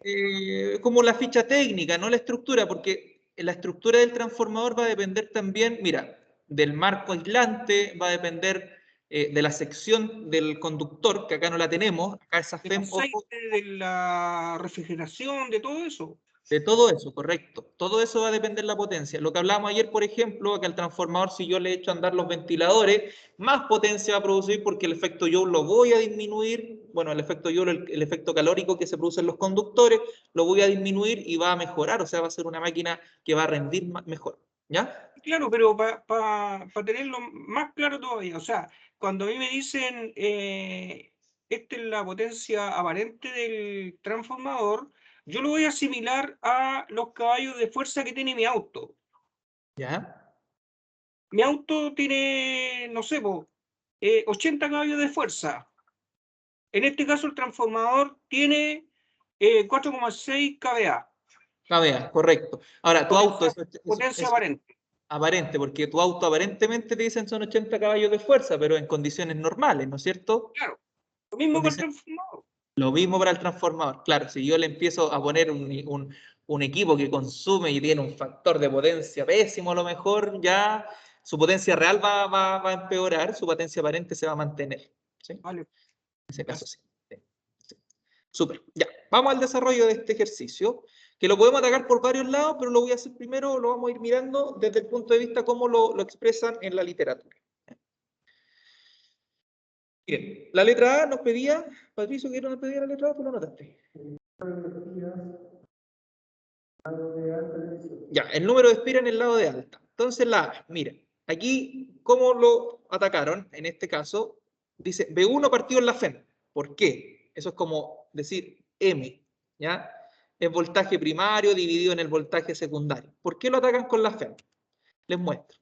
B: Como la ficha técnica, no la estructura, porque la estructura del transformador va a depender también, mira, del marco aislante, va a depender de la sección del conductor, que acá no la tenemos, acá es
E: Del
B: FEM, ojo,
E: aceite, de la refrigeración, de todo eso.
B: de todo eso, correcto. Todo eso va a depender de la potencia. Lo que hablábamos ayer, por ejemplo, que al transformador, si yo le echo a andar los ventiladores, más potencia va a producir porque el efecto Joule lo voy a disminuir. Bueno, el efecto Joule, el efecto calórico que se produce en los conductores, lo voy a disminuir y va a mejorar. O sea, va a ser una máquina que va a rendir mejor. ¿Ya?
E: Claro, pero para tenerlo más claro todavía, o sea, cuando a mí me dicen esta es la potencia aparente del transformador, yo lo voy a asimilar a los caballos de fuerza que tiene mi auto.
B: ¿Ya?
E: Mi auto tiene, no sé, 80 caballos de fuerza. En este caso, el transformador tiene 4,6 kVA.
B: KVA, correcto. Ahora, tu auto
E: Potencia aparente.
B: aparente, porque tu auto aparentemente te dicen son 80 caballos de fuerza, pero en condiciones normales, ¿no es cierto?
E: Claro, lo mismo para el
B: Condiciones.
E: transformador.
B: Lo mismo para el transformador. Claro, si yo le empiezo a poner un equipo que consume y tiene un factor de potencia pésimo, a lo mejor ya su potencia real va a empeorar, su potencia aparente se va a mantener. ¿Sí?
E: Vale.
B: En ese caso sí. Sí. Súper. Ya, vamos al desarrollo de este ejercicio, que lo podemos atacar por varios lados, pero lo voy a hacer primero, lo vamos a ir mirando desde el punto de vista cómo lo expresan en la literatura. Bien, la letra A nos pedía, Patricio, ¿qué nos pedía la letra A? ¿Tú lo notaste? Ya, el número de espira en el lado de alta. Entonces la A, mira, aquí, ¿cómo lo atacaron? En este caso, dice B1 partido en la FEM. ¿Por qué? Eso es como decir M, ¿ya? Es voltaje primario dividido en el voltaje secundario. ¿Por qué lo atacan con la FEM? Les muestro.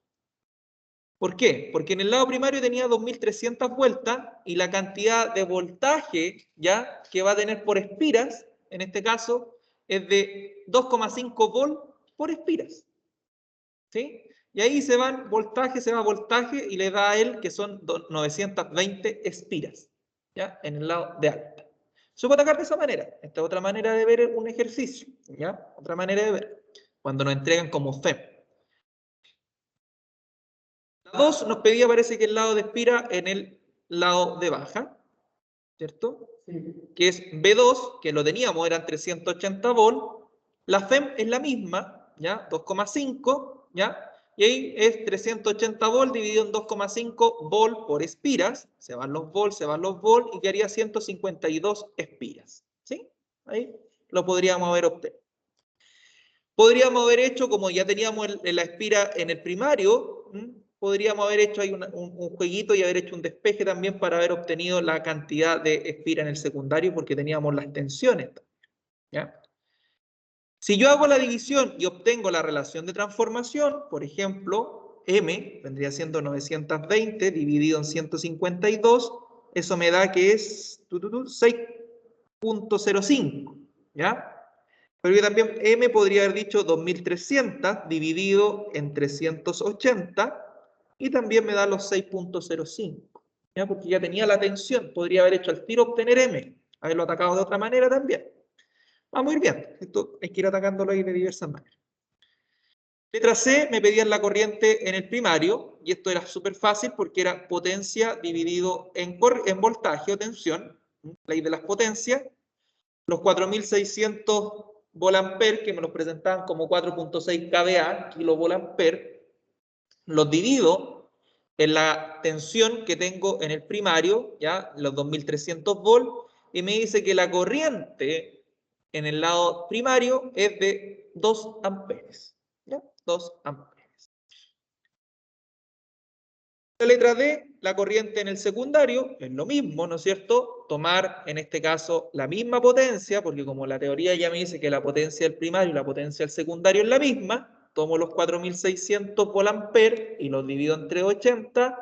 B: ¿Por qué? Porque en el lado primario tenía 2300 vueltas y la cantidad de voltaje ya que va a tener por espiras, en este caso, es de 2,5 volt por espiras. ¿Sí? Y ahí se va voltaje y le da a él que son 920 espiras, ¿ya? En el lado de alta. Se puede atacar de esa manera. Esta es otra manera de ver un ejercicio, ¿ya? Otra manera de ver. Cuando nos entregan como FEM. 2 nos pedía, parece que el lado de espira en el lado de baja, ¿cierto?
A: Sí.
B: Que es B2, que lo teníamos, eran 380 volt. La FEM es la misma, ¿ya? 2,5, ¿ya? Y ahí es 380 volt dividido en 2,5 volt por espiras. Se van los volts, y quedaría 152 espiras, ¿sí? Ahí lo podríamos haber obtenido. Podríamos haber hecho, como ya teníamos la espira en el primario, podríamos haber hecho ahí un jueguito y haber hecho un despeje también para haber obtenido la cantidad de espira en el secundario, porque teníamos las tensiones, ¿ya? Si yo hago la división y obtengo la relación de transformación, por ejemplo, M vendría siendo 920 dividido en 152, eso me da que es 6,05, ¿ya? Pero yo también M podría haber dicho 2300 dividido en 380 y también me da los 6,05, ¿ya? Porque ya tenía la tensión, podría haber hecho al tiro obtener M, haberlo atacado de otra manera también. Vamos a ir viendo, esto hay que ir atacándolo ahí de diversas maneras. Letra C, me pedían la corriente en el primario, y esto era súper fácil porque era potencia dividido en voltaje o tensión, ley de las potencias. Los 4600 volamper, que me los presentaban como 4,6 kVA, kilovolamper, los divido en la tensión que tengo en el primario, ya, los 2300 volt, y me dice que la corriente en el lado primario es de 2 amperes, ¿ya? 2 amperes. La letra D, la corriente en el secundario, es lo mismo, ¿no es cierto? Tomar, en este caso, la misma potencia, porque como la teoría ya me dice que la potencia del primario y la potencia del secundario es la misma, tomo los 4600 volamper y los divido entre 80,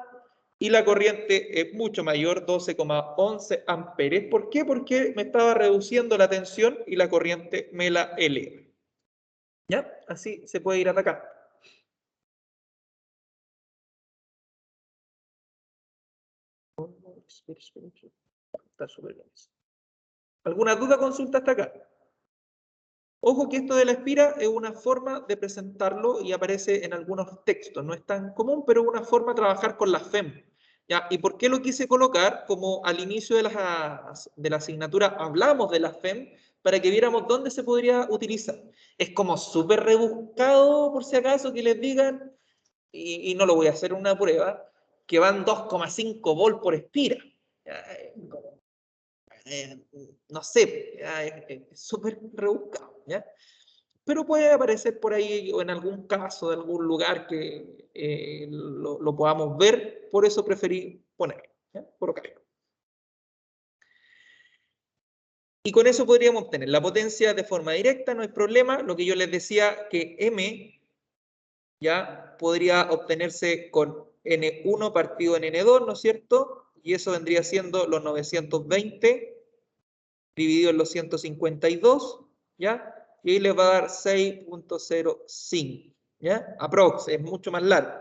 B: y la corriente es mucho mayor, 12,11 amperes. ¿Por qué? Porque me estaba reduciendo la tensión y la corriente me la eleva. ¿Ya? Así se puede ir atacando. Está súper bien. ¿Alguna duda, consulta hasta acá? Ojo que esto de la espira es una forma de presentarlo y aparece en algunos textos. No es tan común, pero es una forma de trabajar con la FEM. ¿Ya? ¿Y por qué lo quise colocar? Como al inicio de la asignatura hablamos de la FEM, para que viéramos dónde se podría utilizar. Es como súper rebuscado, por si acaso, que les digan, y no lo voy a hacer una prueba, que van 2,5 volt por espira. No sé, es súper rebuscado, ¿ya? Pero puede aparecer por ahí o en algún caso de algún lugar que lo podamos ver, por eso preferí ponerlo, ¿ya? Por acá. Y con eso podríamos obtener la potencia de forma directa, no hay problema. Lo que yo les decía que M ya podría obtenerse con N1 partido en N2, ¿no es cierto? Y eso vendría siendo los 920 dividido en los 152, ¿ya? Y ahí les va a dar 6,05, ¿ya? Aprox, es mucho más largo.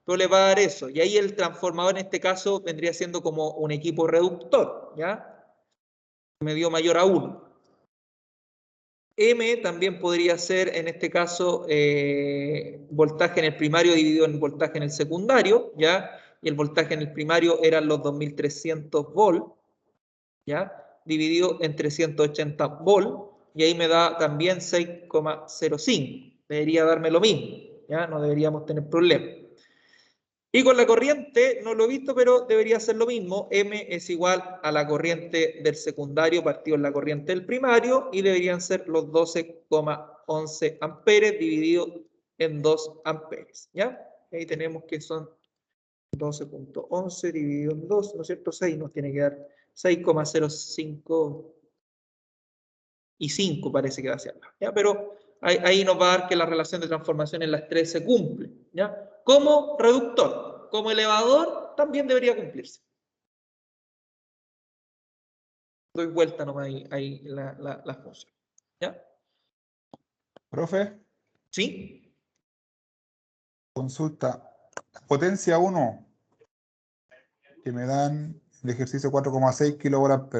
B: Pero les va a dar eso. Y ahí el transformador en este caso vendría siendo como un equipo reductor, ¿ya? Medio mayor a 1. M también podría ser, en este caso, voltaje en el primario dividido en voltaje en el secundario, ¿ya? Y el voltaje en el primario eran los 2300 volt, ¿ya? Dividido en 380 volt, y ahí me da también 6,05. Debería darme lo mismo, ¿ya? No deberíamos tener problema. Y con la corriente, no lo he visto, pero debería ser lo mismo. M es igual a la corriente del secundario partido en la corriente del primario, y deberían ser los 12,11 amperes dividido en 2 amperes, ¿ya? Y ahí tenemos que son 12,11 dividido en 2, ¿no es cierto? 6 nos tiene que dar 6,05 y 5 parece que va a ser, ¿ya? Pero ahí nos va a dar que la relación de transformación en las 3 se cumple, ¿ya? Como reductor, como elevador, también debería cumplirse. Doy vuelta nomás ahí la función, ¿ya?
C: Profe,
B: ¿Sí?
C: consulta. Potencia 1, que me dan el ejercicio 4,6 kilovolt.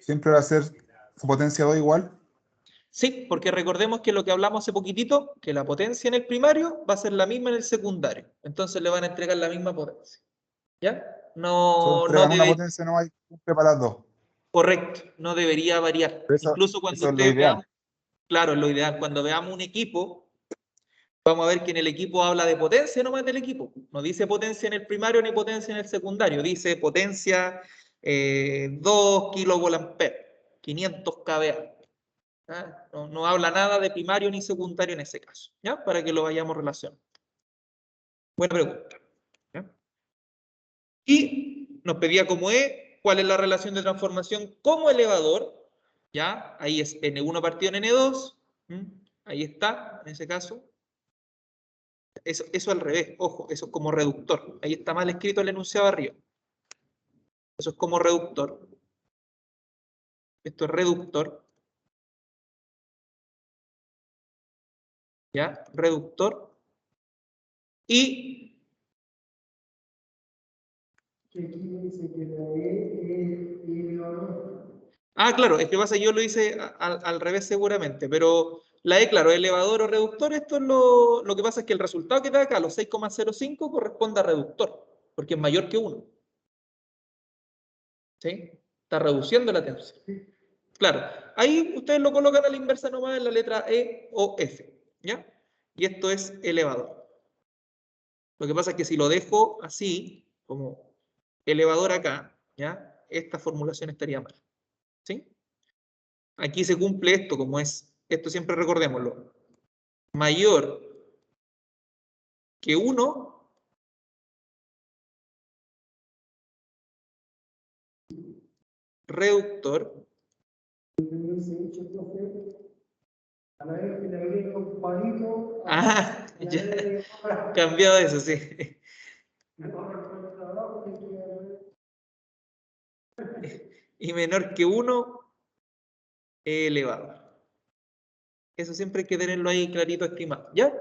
C: ¿Siempre va a ser su potencia 2 igual?
B: Sí, porque recordemos que lo que hablamos hace poquitito, que la potencia en el primario va a ser la misma en el secundario. Entonces le van a entregar la misma potencia. ¿Ya?
C: Solo
B: No
C: entregan una
B: debe,
C: potencia, no hay cumple para las dos.
B: correcto, no debería variar. Incluso cuando
C: eso es lo
B: ustedes
C: ideal.
B: vean, claro, es lo ideal, cuando veamos un equipo, vamos a ver que en el equipo habla de potencia nomás del equipo. No dice potencia en el primario ni potencia en el secundario. Dice potencia 2 kilovolt-ampere, 500 kVA. ¿Ah? No habla nada de primario ni secundario en ese caso. ¿Ya? Para que lo vayamos relacionando. Buena pregunta. ¿Ya? Y nos pedía como cuál es la relación de transformación como elevador. ¿Ya? Ahí es N1 partido en N2. Ahí está, en ese caso. Eso al revés, ojo, eso es como reductor. Ahí está mal escrito el enunciado arriba. Eso es como reductor. Esto es reductor. ¿Ya? Reductor. Y
A: Que aquí me dice que la E es elevador.
B: claro, es que pasa, yo lo hice al revés seguramente, pero la E, claro, elevador o reductor, esto es lo que pasa es que el resultado que da acá, los 6,05, corresponde a reductor, porque es mayor que 1. ¿Sí? Está reduciendo la tensión. Claro, ahí ustedes lo colocan a la inversa nomás en la letra E o F, ¿ya? Y esto es elevador. Lo que pasa es que si lo dejo así, como elevador acá, ¿ya? Esta formulación estaría mal, ¿sí? Aquí se cumple esto, como es, esto siempre recordémoslo, mayor que 1, reductor,
A: A la vez que le agrego un palito.
B: ya, cambiado eso, sí. Y menor que 1, elevado. Eso siempre hay que tenerlo ahí clarito estimado, ¿ya?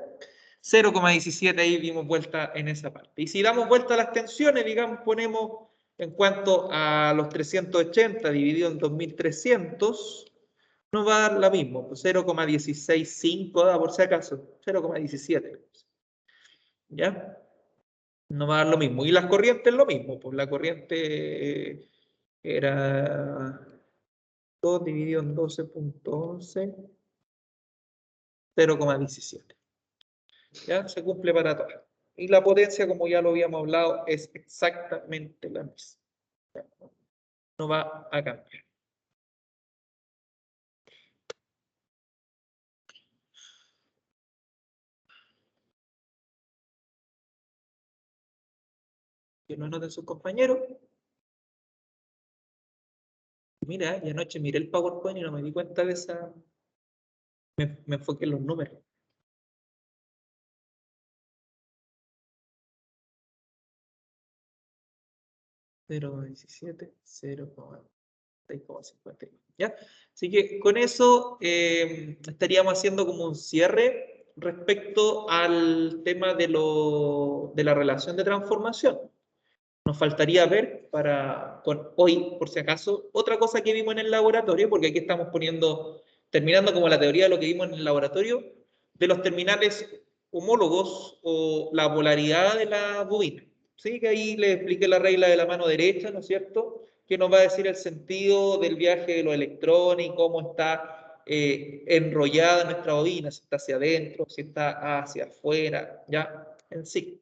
B: 0,17 ahí dimos vuelta en esa parte. Y si damos vuelta a las tensiones, digamos, ponemos en cuanto a los 380 dividido en 2300, nos va a dar la misma, pues 0,165, por si acaso, 0,17. ¿Ya? Nos va a dar lo mismo. Y las corrientes lo mismo, pues la corriente era 2 dividido en 12.11, 0,17. ¿Ya? Se cumple para todas. Y la potencia, como ya lo habíamos hablado, es exactamente la misma. ¿Ya? No va a cambiar. Que no noten sus compañeros. Mira, y anoche miré el PowerPoint y no me di cuenta de esa... Me enfoqué en los números. .17, 0,6,51. ¿Ya? Así que con eso estaríamos haciendo como un cierre respecto al tema de la relación de transformación. Nos faltaría ver con hoy, por si acaso, otra cosa que vimos en el laboratorio, porque aquí estamos terminando como la teoría de lo que vimos en el laboratorio, de los terminales homólogos o la polaridad de la bobina. ¿Sí? Que ahí les expliqué la regla de la mano derecha, ¿no es cierto? Que nos va a decir el sentido del viaje de los electrones y cómo está enrollada nuestra bobina, si está hacia adentro, si está hacia afuera, ¿ya? En sí,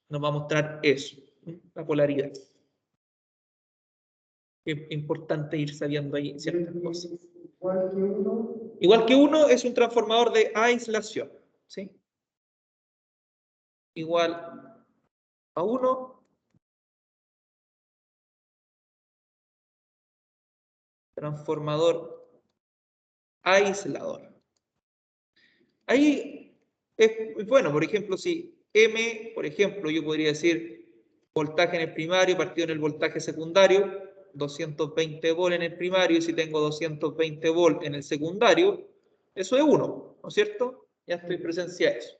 B: nos va a mostrar eso, la polaridad. Es importante ir sabiendo ahí ciertas cosas.
A: Igual que 1.
B: Igual que 1 es un transformador de aislación, ¿sí? Igual a 1 transformador aislador. Ahí es bueno, por ejemplo, si M, por ejemplo, yo podría decir voltaje en el primario partido en el voltaje secundario, 220 volt en el primario, y si tengo 220 volt en el secundario, eso es 1, ¿no es cierto? Ya estoy presencia eso.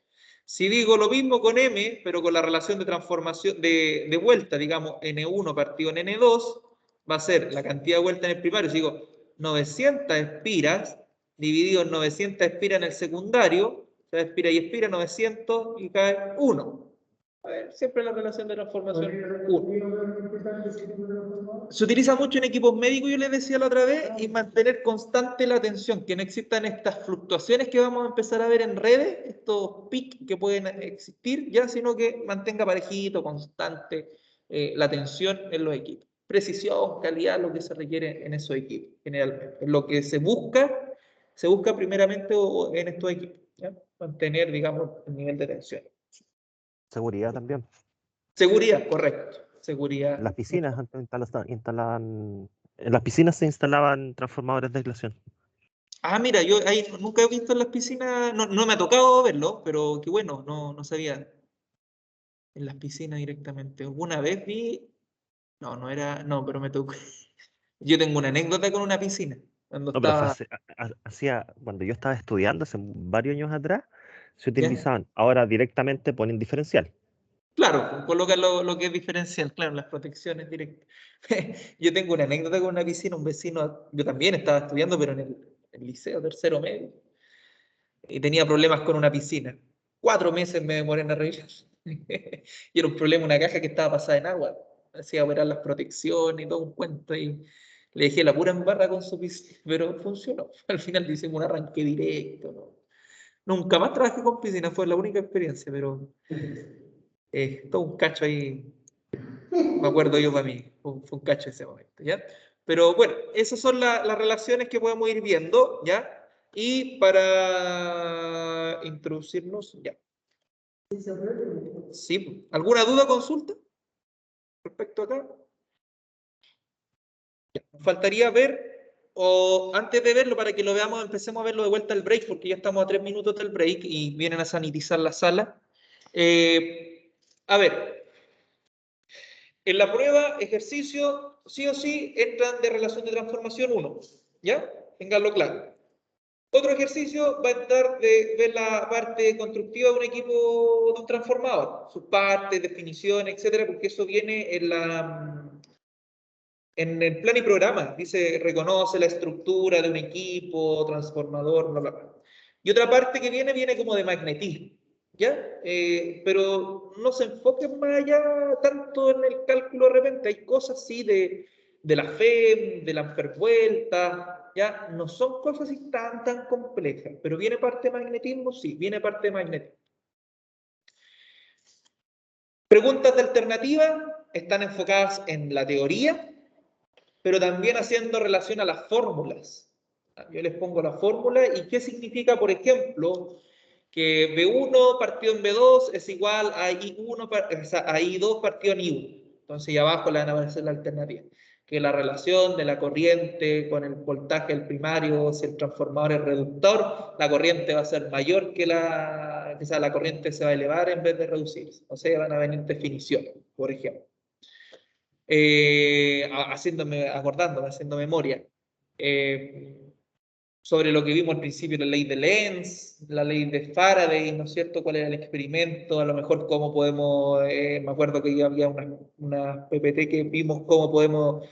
B: Si digo lo mismo con M, pero con la relación de transformación de vuelta, digamos N1 partido en N2, va a ser la cantidad de vuelta en el primario. Si digo 900 espiras, dividido en 900 espiras en el secundario, o sea, expira y expira, 900 y cae 1. A ver, siempre la relación de transformación 1. Se utiliza mucho en equipos médicos, yo les decía la otra vez, y mantener constante la tensión, que no existan estas fluctuaciones que vamos a empezar a ver en redes, estos picos que pueden existir, ya, sino que mantenga parejito, constante la tensión en los equipos. Precisión, calidad, lo que se requiere en esos equipos, generalmente. Lo que se busca primeramente en estos equipos, ¿ya? Mantener, digamos, el nivel de tensión.
F: Seguridad también.
B: Seguridad, correcto. Seguridad.
F: Las piscinas antes instalaban, en las piscinas se instalaban transformadores de aislación.
B: Ah, mira, yo ahí nunca he visto en las piscinas, no me ha tocado verlo, pero qué bueno, no sabía. En las piscinas directamente. Una vez vi, no, pero me tocó. Yo tengo una anécdota con una piscina. Cuando
F: No, pero fue
B: estaba,
F: cuando yo estaba estudiando, hace varios años atrás, se
B: ¿ya?
F: utilizaban. Ahora directamente ponen diferencial.
B: Claro, colocan lo que es diferencial, claro, las protecciones directas. Yo tengo una anécdota con una piscina, un vecino, yo también estaba estudiando, pero en el liceo, tercero medio, y tenía problemas con una piscina. 4 meses me demoré en arreglar. Y era un problema, una caja que estaba pasada en agua. Hacía operar las protecciones y todo un cuento. Y le dejé la pura embarra con su piscina, pero funcionó. Al final le hicimos un arranque directo, ¿no? Nunca más trabajé con piscina, fue la única experiencia, pero todo un cacho ahí. Me acuerdo yo para mí, fue un cacho ese momento, ¿ya? Pero bueno, esas son las relaciones que podemos ir viendo, ¿ya? Y para introducirnos, ya. Sí, ¿alguna duda o consulta respecto acá? Ya. Faltaría ver, o antes de verlo, para que lo veamos, empecemos a verlo de vuelta al break, porque ya estamos a 3 minutos del break y vienen a sanitizar la sala. A ver, en la prueba, ejercicio, sí o sí, entran de relación de transformación 1, ¿ya? Ténganlo claro. Otro ejercicio va a estar de ver la parte constructiva de un equipo, de un transformador, sus partes, definiciones, etcétera, porque eso viene en el plan y programa. Dice, reconoce la estructura de un equipo, transformador, bla, bla, bla. Y otra parte que viene como de magnetismo, ¿ya? Pero no se enfoquen más allá tanto en el cálculo de repente. Hay cosas así de la FEM, de la ampervuelta, ¿ya? No son cosas así tan complejas, pero viene parte de magnetismo, sí, viene parte de magnetismo. Preguntas de alternativa están enfocadas en la teoría, pero también haciendo relación a las fórmulas. Yo les pongo la fórmula y qué significa, por ejemplo, que B1 partido en B2 es igual a I1, o sea, a I2 partido en I1. Entonces, ya abajo le van a aparecer la alternativa. Que la relación de la corriente con el voltaje del primario, si el transformador es reductor, la corriente va a ser mayor que o sea, la corriente se va a elevar en vez de reducirse. O sea, van a venir definiciones, por ejemplo. Acordándome, haciendo memoria. Sobre lo que vimos al principio, la ley de Lenz, la ley de Faraday, ¿no es cierto? ¿Cuál era el experimento? A lo mejor cómo podemos, me acuerdo que había una PPT que vimos cómo podemos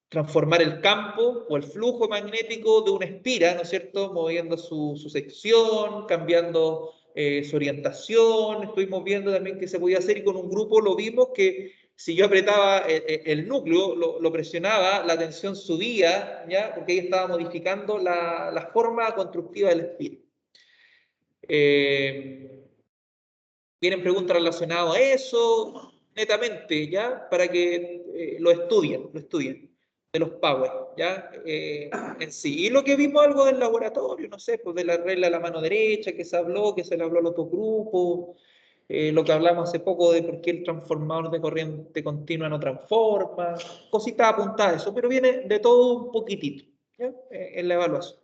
B: transformar el campo o el flujo magnético de una espira, ¿no es cierto? Moviendo su sección, cambiando su orientación. Estuvimos viendo también que se podía hacer y con un grupo lo vimos que si yo apretaba el núcleo, lo presionaba, la tensión subía, ¿ya? Porque ahí estaba modificando la forma constructiva del espira. Vienen preguntas relacionadas a eso, netamente, ¿ya? Para que lo estudien, de los power, ¿ya? En sí. Y lo que vimos algo del laboratorio, no sé, pues de la regla de la mano derecha, que se le habló al otro grupo. Lo que hablamos hace poco de por qué el transformador de corriente continua no transforma, cositas apuntadas a eso, pero viene de todo un poquitito, ¿ya? En la evaluación.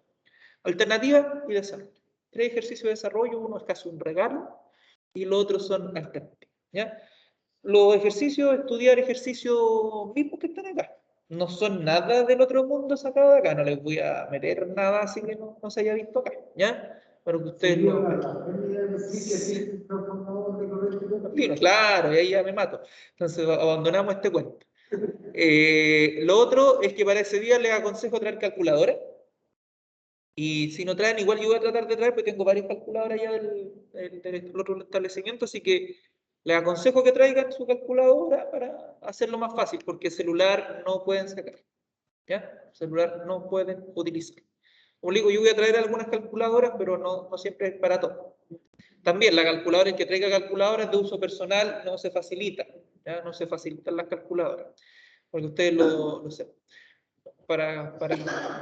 B: Alternativa y desarrollo. 3 ejercicios de desarrollo, uno es casi un regalo y los otros son alternativas, ¿ya? Los ejercicios, estudiar ejercicios mismos que están acá. No son nada del otro mundo sacado de acá, no les voy a meter nada así que no se haya visto acá, ¿ya? Para que ustedes claro, y ahí ya me mato. Entonces abandonamos este cuento. Lo otro es que para ese día les aconsejo traer calculadora, Y si no traen, igual yo voy a tratar de traer, porque tengo varias calculadoras ya del otro establecimiento, así que les aconsejo que traigan su calculadora para hacerlo más fácil, porque celular no pueden sacar. ¿Ya? Celular no pueden utilizar. Como digo, yo voy a traer algunas calculadoras, pero no siempre es para todo. También la calculadora, el que traiga calculadoras de uso personal no se facilita. ¿Ya? No se facilitan las calculadoras, porque ustedes lo sepan, para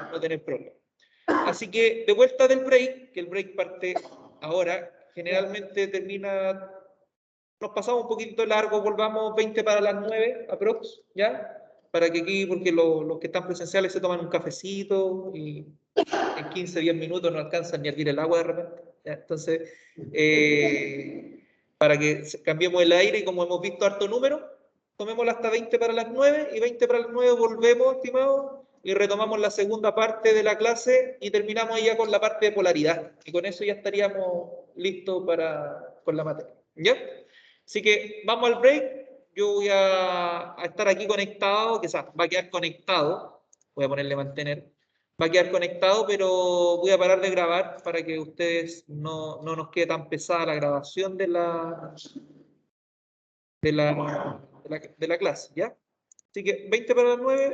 B: no tener problemas. Así que de vuelta del break, que el break parte ahora, generalmente termina, nos pasamos un poquito largo, volvamos 20 para las 9 aprox, ¿ya? Para que aquí, porque los que están presenciales se toman un cafecito y en 15, 10 minutos no alcanzan ni a hervir el agua de repente, ¿ya? Entonces, para que cambiemos el aire y como hemos visto harto número, tomémoslo hasta 20 para las 9 y 20 para las 9 volvemos, estimados, y retomamos la segunda parte de la clase y terminamos ya con la parte de polaridad. Y con eso ya estaríamos listos con la materia. ¿Ya? Así que vamos al break. Yo voy a estar aquí conectado, quizás va a quedar conectado. Voy a ponerle mantener. Va a quedar conectado, pero voy a parar de grabar para que ustedes no nos quede tan pesada la grabación de la clase, ¿ya? Así que 20 para las 9.